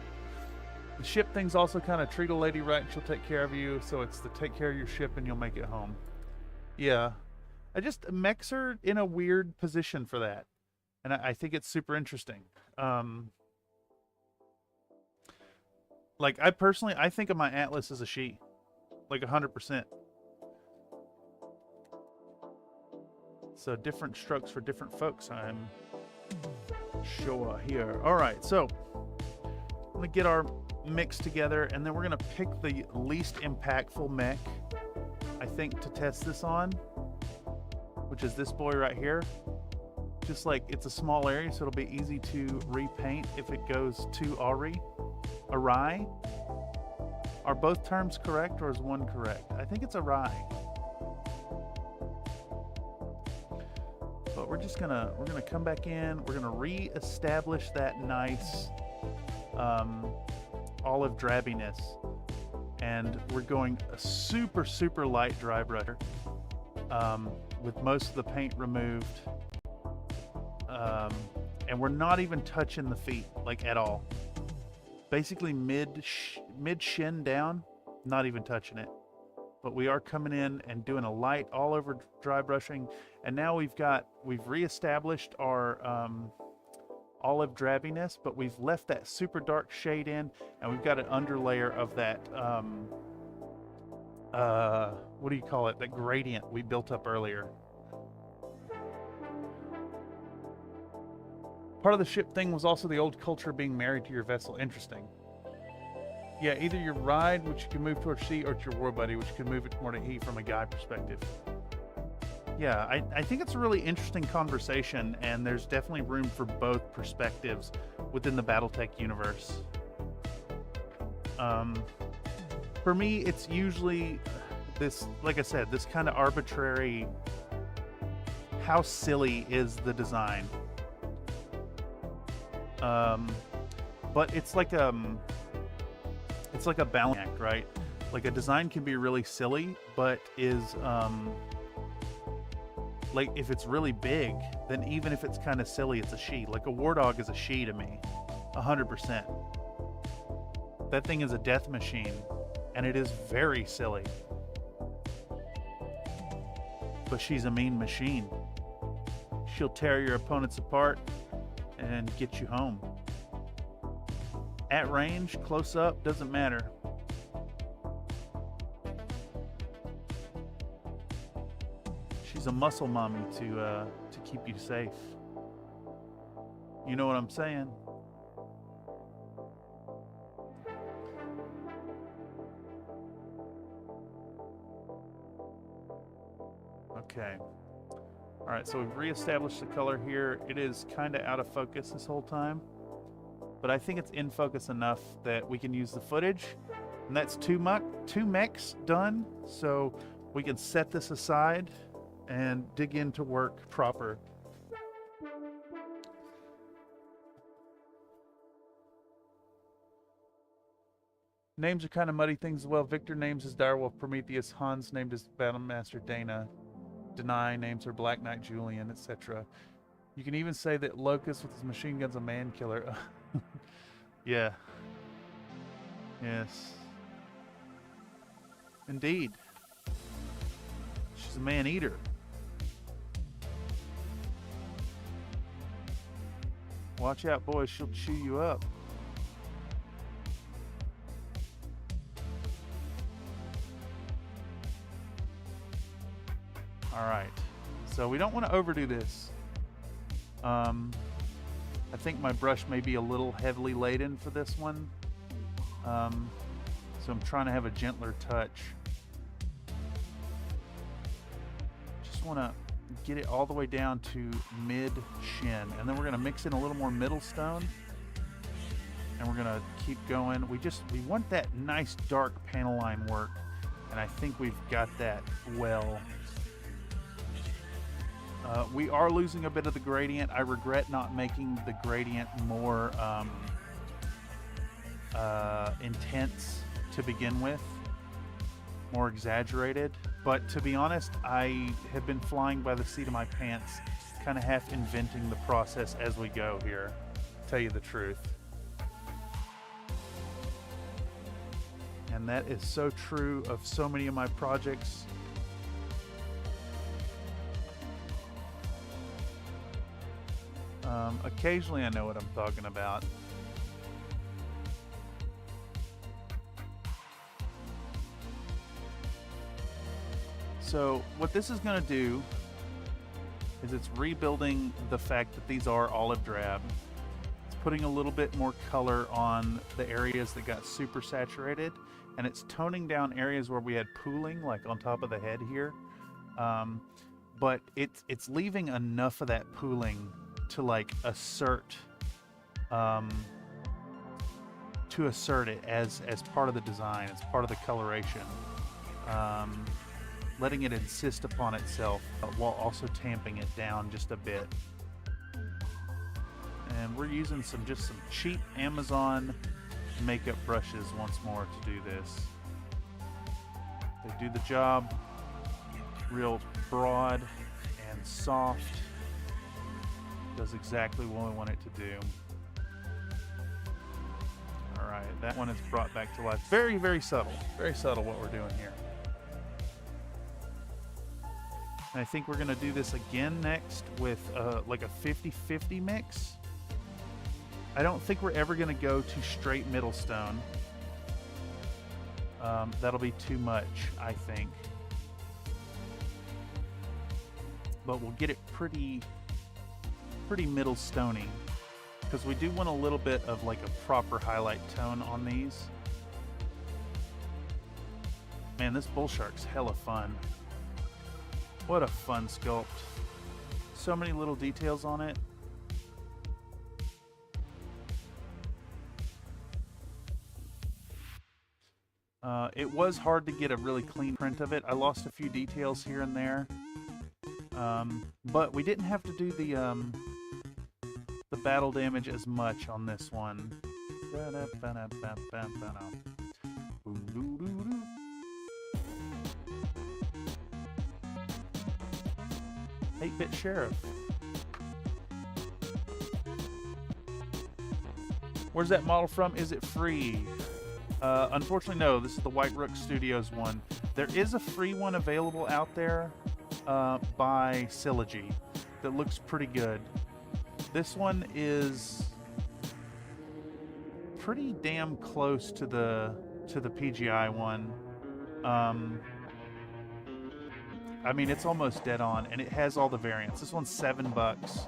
The ship thing's also kind of treat a lady right and she'll take care of you, so it's the take care of your ship and you'll make it home. Yeah. Mechs are in a weird position for that. And I think it's super interesting. Like, I think of my Atlas as a she. Like, 100%. So, different strokes for different folks, I'm sure here. Alright, so, I'm going to get our mix together, and then we're going to pick the least impactful mech, I think, to test this on, which is this boy right here. Just like it's a small area, so it'll be easy to repaint if it goes too awry. Are both terms correct, or is one correct? I think it's awry. But we're gonna come back in. We're gonna re-establish that nice olive drabbiness, and we're going a super light dry brush with most of the paint removed. And we're not even touching the feet, like, at all. Basically mid shin down, not even touching it. But we are coming in and doing a light all over dry brushing, and now we've reestablished our olive drabbiness, but we've left that super dark shade in, and we've got an underlayer of that what do you call it, that gradient we built up earlier. Part of the ship thing was also the old culture of being married to your vessel. Interesting. Yeah, either your ride, which you can move towards she, or it's your war buddy, which can move it more to he from a guy perspective. Yeah, I think it's a really interesting conversation, and there's definitely room for both perspectives within the Battletech universe. For me, it's usually this, like I said, this kind of arbitrary, how silly is the design? But it's like a balancing act, right? Like, a design can be really silly, but is like, if it's really big, then even if it's kind of silly, it's a she. Like, a war dog is a she to me, 100%. That thing is a death machine, and it is very silly. But she's a mean machine. She'll tear your opponents apart and get you home. At range, close up, doesn't matter. She's a muscle mommy to keep you safe. You know what I'm saying? Okay. Alright, so we've reestablished the color here. It is kind of out of focus this whole time, but I think it's in focus enough that we can use the footage. And that's two mechs done, so we can set this aside and dig into work proper. Names are kind of muddy things as well. Victor names his Direwolf Prometheus. Hans named his Battlemaster Dana. Deny names her Black Knight Julian, etc. You can even say that Locust with his machine gun's a man killer. Yeah. Yes. Indeed. She's a man eater. Watch out, boys, she'll chew you up. All right, so we don't want to overdo this. I think my brush may be a little heavily laden for this one. So I'm trying to have a gentler touch. Just want to get it all the way down to mid-shin. And then we're going to mix in a little more middle stone. And we're going to keep going. We want that nice dark panel line work. And I think we've got that well. We are losing a bit of the gradient. I regret not making the gradient more intense to begin with, more exaggerated. But to be honest, I have been flying by the seat of my pants, kind of half inventing the process as we go here, to tell you the truth. And that is so true of so many of my projects. Occasionally I know what I'm talking about. So what this is going to do is it's rebuilding the fact that these are olive drab. It's putting a little bit more color on the areas that got super saturated, and it's toning down areas where we had pooling, like on top of the head here. But it's leaving enough of that pooling to like assert it as part of the design, as part of the coloration, letting it insist upon itself while also tamping it down just a bit. And we're using some cheap Amazon makeup brushes once more to do this. They do the job, real broad and soft. Does exactly what we want it to do. All right, that one is brought back to life. Very, very subtle what we're doing here. And I think we're gonna do this again next with like a 50-50 mix. I don't think we're ever gonna go to straight middle stone. That'll be too much, I think. But we'll get it pretty middle stony, because we do want a little bit of like a proper highlight tone on these. Man, this bull shark's hella fun. What a fun sculpt. So many little details on it. It was hard to get a really clean print of it. I lost a few details here and there. But we didn't have to do the battle damage as much on this one. 8-bit sheriff. Where's that model from? Is it free? Unfortunately, no. This is the White Rook Studios one. There is a free one available out there by Sylogy that looks pretty good. This one is pretty damn close to the PGI one. I mean, it's almost dead on, and it has all the variants. This one's $7.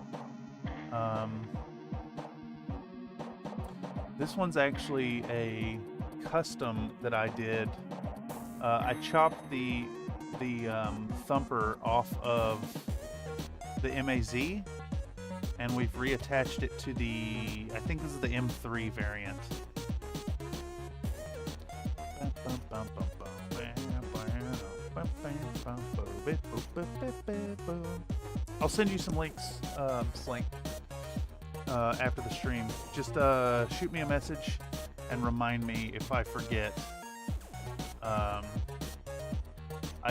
This one's actually a custom that I did. I chopped the thumper off of the MAZ, and we've reattached it to the, I think this is the M3 variant. I'll send you some links, Slink, after the stream. Just shoot me a message and remind me if I forget. I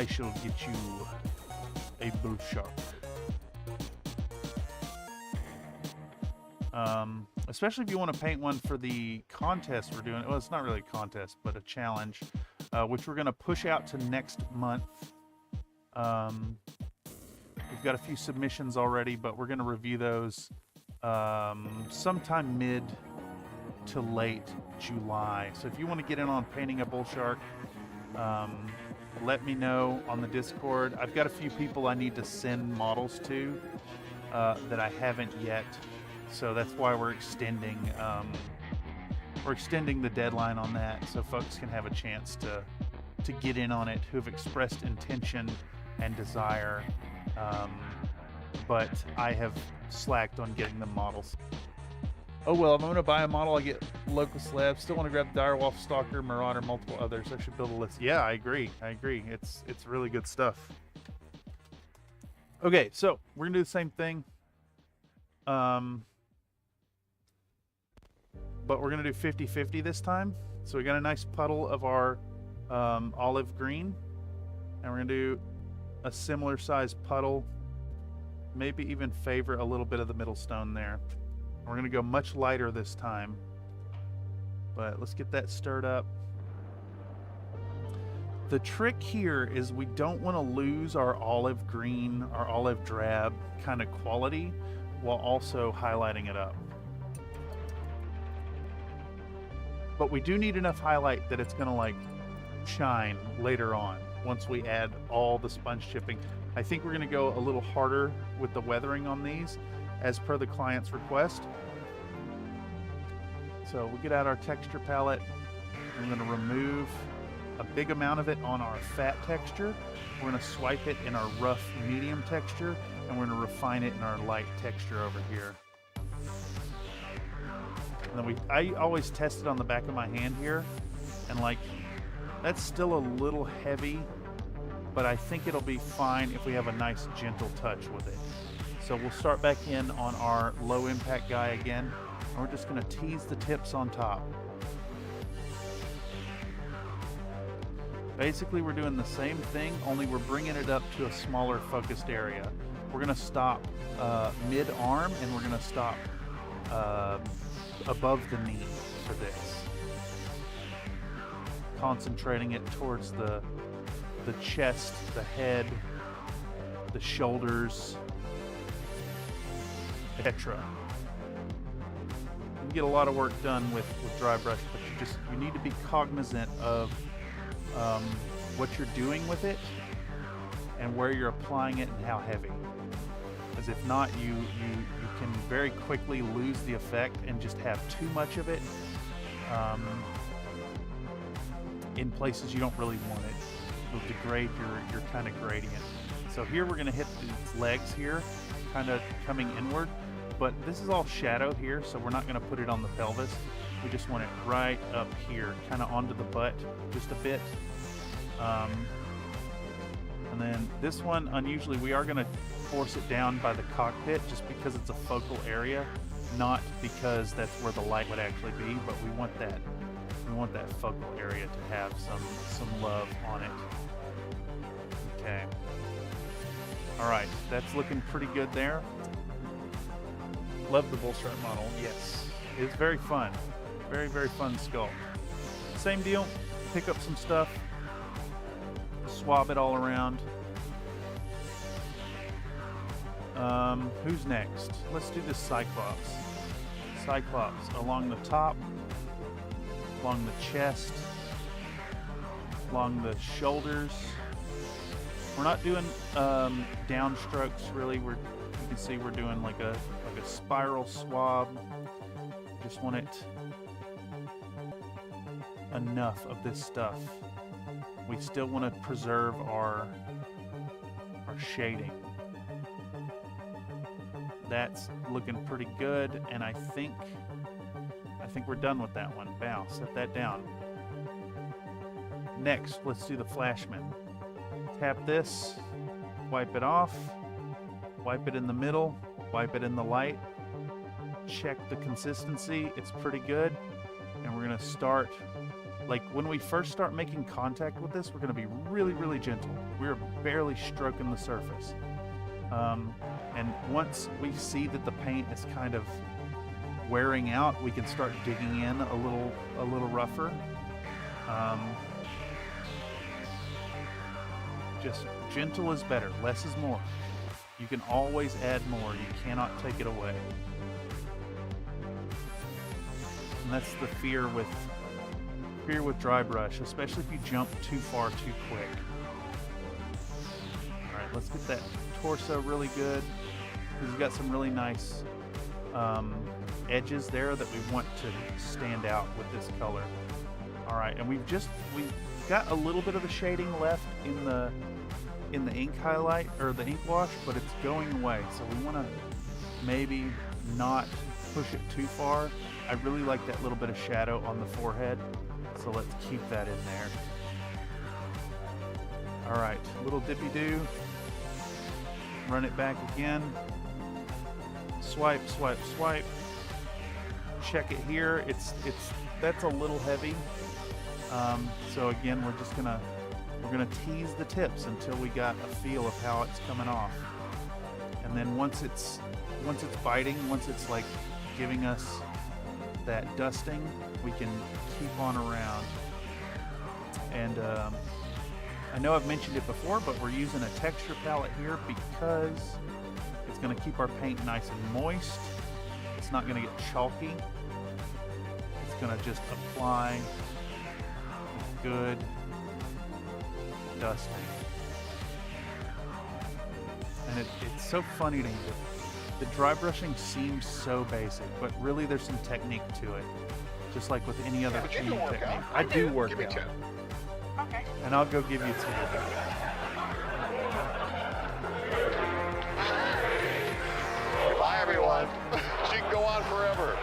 shall get you a bull shark. Especially if you want to paint one for the contest we're doing. Well, it's not really a contest, but a challenge, which we're going to push out to next month. We've got a few submissions already, but we're going to review those sometime mid to late July. So if you want to get in on painting a bull shark, let me know on the Discord. I've got a few people I need to send models to that I haven't yet So that's why we're extending the deadline on that, so folks can have a chance to get in on it who have expressed intention and desire. But I have slacked on getting them models. Oh well, if I'm going to buy a model, I get Locust Lab. Still want to grab Direwolf, Stalker, Marauder, multiple others. I should build a list. Yeah, I agree. It's really good stuff. Okay, so we're going to do the same thing. But we're going to do 50-50 this time. So we got a nice puddle of our olive green. And we're going to do a similar size puddle. Maybe even favor a little bit of the middle stone there. We're going to go much lighter this time. But let's get that stirred up. The trick here is we don't want to lose our olive green, our olive drab kind of quality while also highlighting it up. But we do need enough highlight that it's going to like shine later on once we add all the sponge chipping. I think we're going to go a little harder with the weathering on these as per the client's request. So we get out our texture palette. We're going to remove a big amount of it on our fat texture. We're going to swipe it in our rough medium texture, and we're going to refine it in our light texture over here. And then I always test it on the back of my hand here, and like that's still a little heavy, but I think it'll be fine if we have a nice gentle touch with it. So we'll start back in on our low impact guy again, and we're just going to tease the tips on top. Basically, we're doing the same thing, only we're bringing it up to a smaller focused area. We're going to stop mid-arm, and we're going to stop above the knee for this. Concentrating it towards the chest, the head, the shoulders, etc. You can get a lot of work done with dry brush, but you need to be cognizant of what you're doing with it and where you're applying it and how heavy. Because if not, you can very quickly lose the effect and just have too much of it in places you don't really want it. It'll degrade your kind of gradient. So here we're going to hit these legs here, kind of coming inward, but this is all shadow here, so we're not going to put it on the pelvis. We just want it right up here, kind of onto the butt just a bit. And then this one, unusually, we are going to force it down by the cockpit just because it's a focal area, not because that's where the light would actually be, but we want that focal area to have some love on it. Okay. All right, that's looking pretty good there. Love the bull stripe model. Yes, it's very fun. Very, very fun sculpt. Same deal. Pick up some stuff. Swab it all around. Who's next? Let's do this Cyclops. Cyclops along the top, along the chest, along the shoulders. We're not doing down strokes really. You can see we're doing like a spiral swab. Just want it enough of this stuff. We still want to preserve our shading. That's looking pretty good, and I think we're done with that one. Bow, set that down. Next, let's do the Flashman. Tap this, wipe it off, wipe it in the middle, wipe it in the light, check the consistency, it's pretty good, and we're going to start, like when we first start making contact with this, we're going to be really, really gentle. We're barely stroking the surface. And once we see that the paint is kind of wearing out, we can start digging in a little rougher. Just gentle is better, less is more. You can always add more, you cannot take it away. And that's the fear with dry brush, especially if you jump too far too quick. All right, let's get that torso really good. He's got some really nice edges there that we want to stand out with this color. All right, and we've got a little bit of the shading left in the ink highlight or the ink wash, but it's going away. So we want to maybe not push it too far. I really like that little bit of shadow on the forehead, so let's keep that in there. All right, little dippy do. Run it back again. Swipe, swipe, swipe. Check it here. That's a little heavy. So again, we're gonna tease the tips until we got a feel of how it's coming off. And then once it's biting, once it's like giving us that dusting, we can keep on around. And I know I've mentioned it before, but we're using a texture palette here because it's going to keep our paint nice and moist. It's not going to get chalky. It's going to just apply good dusting. And it's so funny to me. The dry brushing seems so basic, but really there's some technique to it. Just like with any other cheating technique. I do work out.
Okay.
And I'll go give you 2.
Bye, everyone. She can go on forever.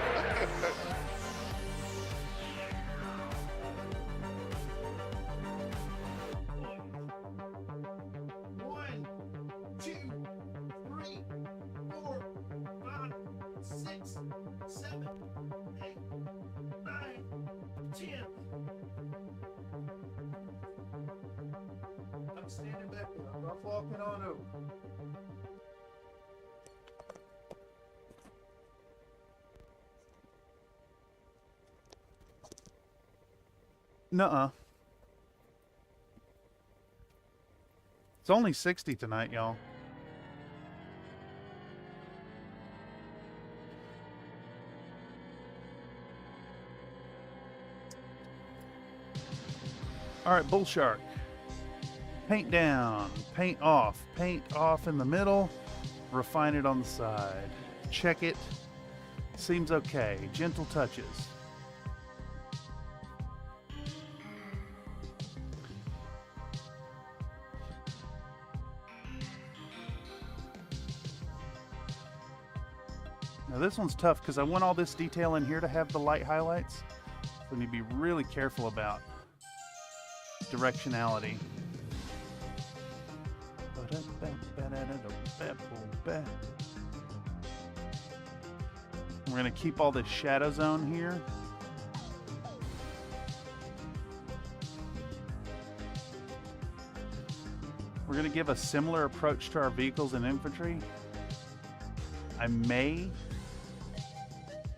I'm standing back there. I'm not walking on over. Nuh-uh. It's only 60 tonight, y'all. All right, bull shark. Paint down, paint off in the middle, refine it on the side. Check it. Seems okay. Gentle touches. Now this one's tough because I want all this detail in here to have the light highlights. So I need to be really careful about directionality. We're going to keep all this shadow zone here. We're going to give a similar approach to our vehicles and infantry. I may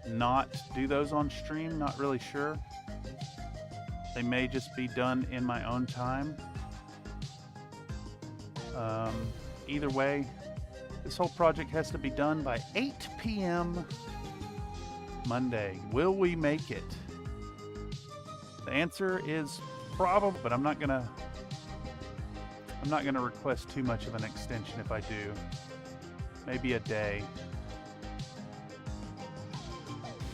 not do those on stream, not really sure. They may just be done in my own time. Either way, this whole project has to be done by 8 p.m. Monday. Will we make it? The answer is probably, but I'm not gonna request too much of an extension if I do. Maybe a day.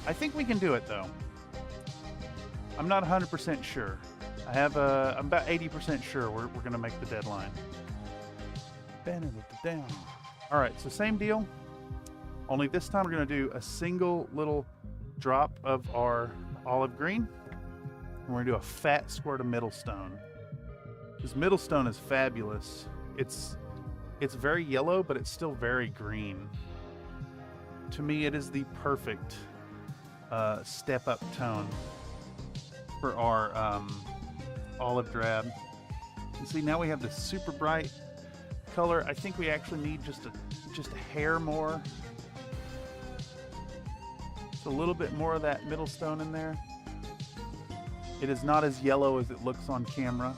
I think we can do it though. I'm not 100% sure. I'm about 80% sure we're gonna make the deadline. Down. All right, so same deal. Only this time we're gonna do a single little drop of our olive green. And we're gonna do a fat squirt of Middlestone. This Middlestone is fabulous. It's very yellow, but it's still very green. To me, it is the perfect step up tone for our olive drab. You see, now we have this super bright color. I think we actually need just a hair more. Just a little bit more of that Middlestone in there. It is not as yellow as it looks on camera.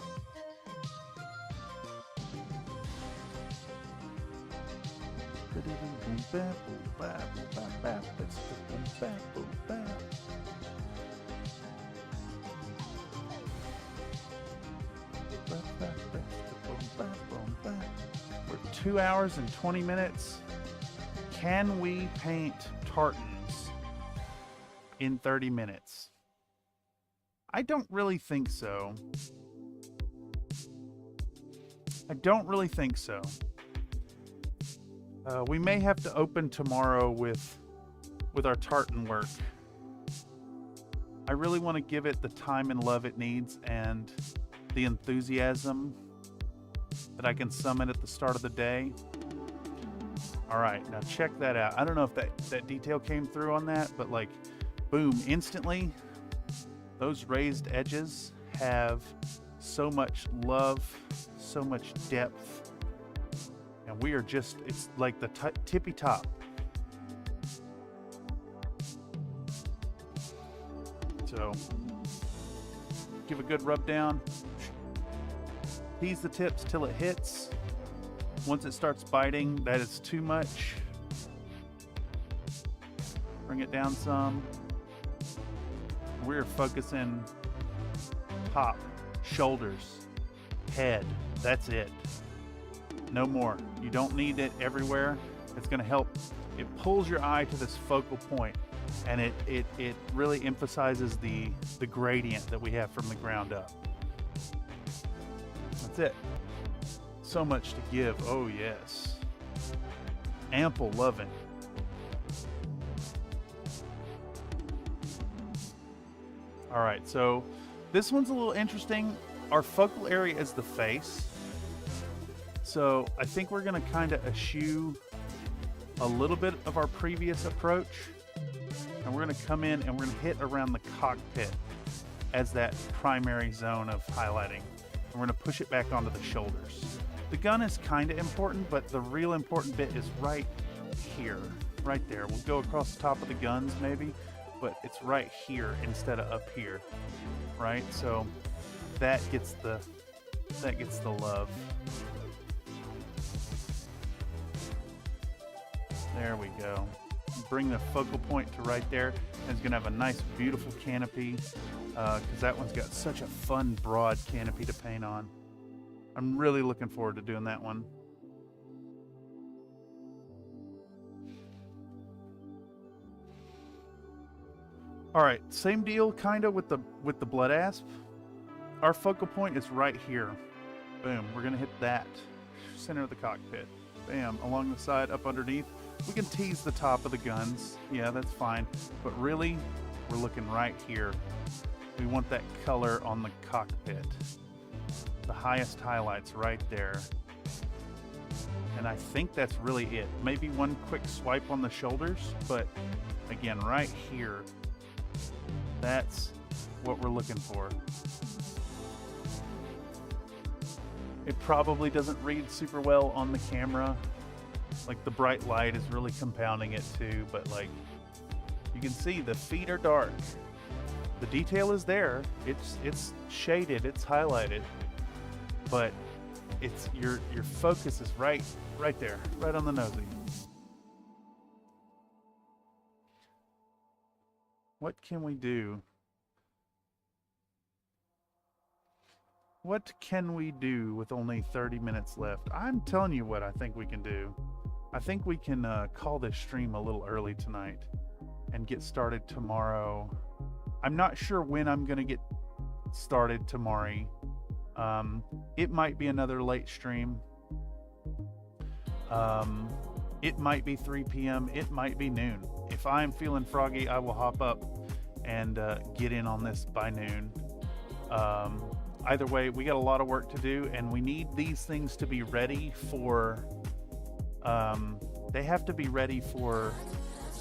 We're 2 hours and 20 minutes. Can we paint tartan? in 30 minutes? I don't really think so. I don't really think so. We may have to open tomorrow with our tartan work. I really want to give it the time and love it needs and the enthusiasm that I can summon at the start of the day. All right, now check that out. I don't know if that detail came through on that, but like, boom, instantly, those raised edges have so much love, so much depth, and we are just, it's like the tippy top. So, give a good rub down, tease the tips till it hits. Once it starts biting, that is too much. Bring it down some. We're focusing top, shoulders, head. That's it. No more. You don't need it everywhere. It's going to help. It pulls your eye to this focal point, and it really emphasizes the gradient that we have from the ground up. That's it. So much to give. Oh yes, ample loving. All right, so this one's a little interesting. Our focal area is the face, so I think we're going to kind of eschew a little bit of our previous approach, and we're going to come in and we're going to hit around the cockpit as that primary zone of highlighting, and we're going to push it back onto the shoulders. The gun is kind of important, but the real important bit is right here, right there. We'll go across the top of the guns maybe, but it's right here instead of up here, right? So that gets the love. There we go. Bring the focal point to right there, and it's gonna have a nice, beautiful canopy, because that one's got such a fun, broad canopy to paint on. I'm really looking forward to doing that one. All right, same deal kind of with the blood asp. Our focal point is right here. Boom, we're gonna hit that. Center of the cockpit. Bam, along the side, up underneath. We can tease the top of the guns. Yeah, that's fine. But really, we're looking right here. We want that color on the cockpit. The highest highlights right there. And I think that's really it. Maybe one quick swipe on the shoulders, but again, right here, that's what we're looking for. It probably doesn't read super well on the camera. Like the bright light is really compounding it too, but like you can see the feet are dark. The detail is there. It's shaded, it's highlighted. But it's your focus is right there, right on the nosy. What can we do? What can we do with only 30 minutes left? I'm telling you what I think we can do. I think we can call this stream a little early tonight and get started tomorrow. I'm not sure when I'm going to get started tomorrow. It might be another late stream. It might be 3 p.m. It might be noon. If I'm feeling froggy, I will hop up and get in on this by noon. Either way, we got a lot of work to do, and we need these things to be ready for they have to be ready for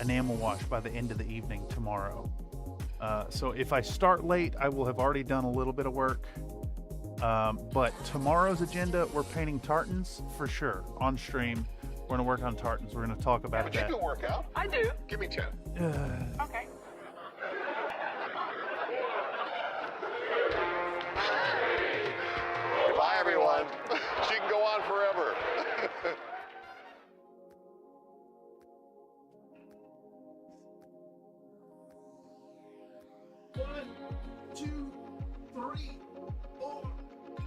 enamel wash by the end of the evening tomorrow. So if I start late, I will have already done a little bit of work. But tomorrow's agenda, we're painting tartans for sure on stream. We're going to work on tartans. We're going to talk about that.
You can work out.
I do.
Give me 10.
Okay.
Bye, everyone. She can go on forever.
One, two, three, 4,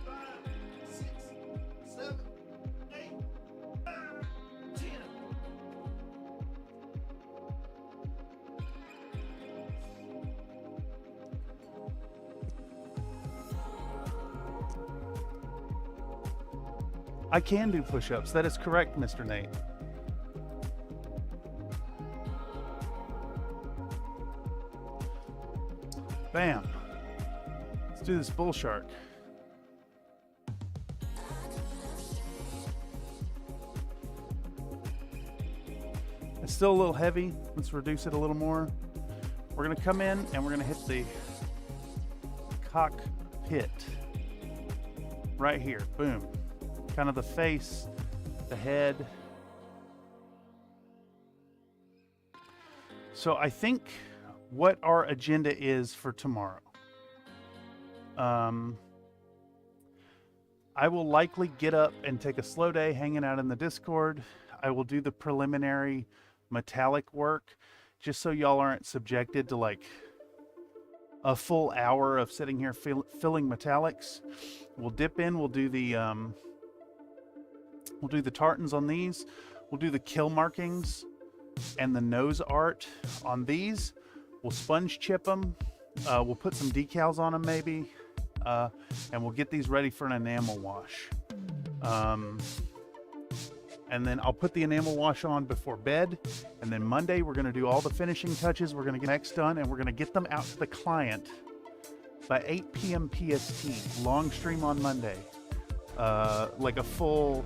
5, 6, 7, 8, 9, 10.
I can do push-ups. That is correct, Mr. Nate. Bam. Let's do this bull shark. It's still a little heavy. Let's reduce it a little more. We're gonna come in and we're gonna hit the cockpit right here. Boom. Kind of the face, the head. So I think what our agenda is for tomorrow. I will likely get up and take a slow day hanging out in the Discord. I will do the preliminary metallic work just so y'all aren't subjected to like a full hour of sitting here filling metallics. We'll dip in, we'll do the tartans on these. We'll do the kill markings and the nose art on these. We'll sponge chip them. We'll put some decals on them maybe. And we'll get these ready for an enamel wash. And then I'll put the enamel wash on before bed. And then Monday, we're going to do all the finishing touches. We're going to get mechs done, and we're going to get them out to the client by 8 p.m. PST. Long stream on Monday. Like a full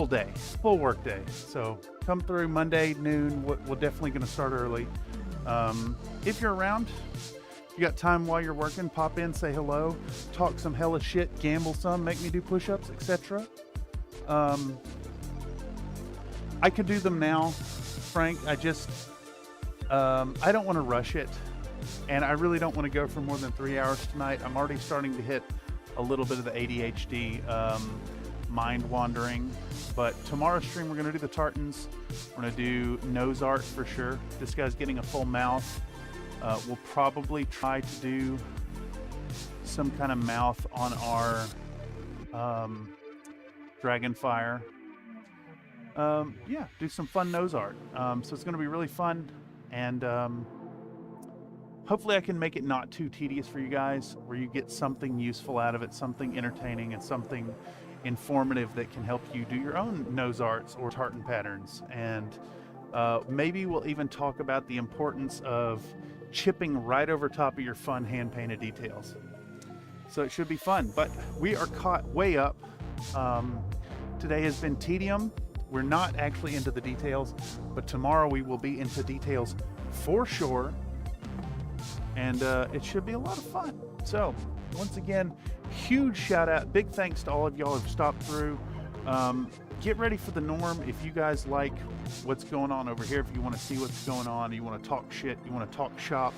day, full work day. So come through Monday noon. We're definitely going to start early. If you're around, you got time while you're working, pop in, say hello, talk some hella shit, gamble some, make me do push-ups, etc. I could do them now, Frank. I just I don't want to rush it, and I really don't want to go for more than 3 hours tonight. I'm already starting to hit a little bit of the ADHD mind wandering. But tomorrow's stream, we're going to do the tartans. We're going to do nose art for sure. This guy's getting a full mouth. We'll probably try to do some kind of mouth on our Dragonfire. Yeah, do some fun nose art. So it's going to be really fun, and hopefully I can make it not too tedious for you guys, where you get something useful out of it, something entertaining, and something informative that can help you do your own nose arts or tartan patterns. And maybe we'll even talk about the importance of chipping right over top of your fun hand-painted details. So it should be fun, but we are caught way up. Today has been tedium. We're not actually into the details, but tomorrow we will be into details for sure, and it should be a lot of fun. So once again, huge shout out, big thanks to all of y'all who've stopped through. Get ready for the norm. If you guys like what's going on over here, if you want to see what's going on, you want to talk shit, you want to talk shop,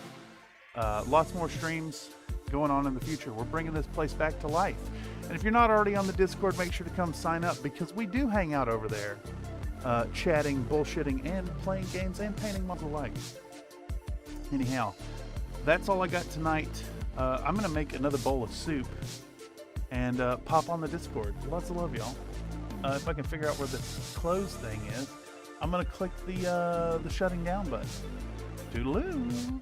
lots more streams going on in the future. We're bringing this place back to life. And if you're not already on the Discord, make sure to come sign up, because we do hang out over there, chatting, bullshitting, and playing games and painting models alike. Anyhow, that's all I got tonight. I'm going to make another bowl of soup and pop on the Discord. Lots of love, y'all. If I can figure out where the close thing is, I'm going to click the shutting down button. Toodaloo!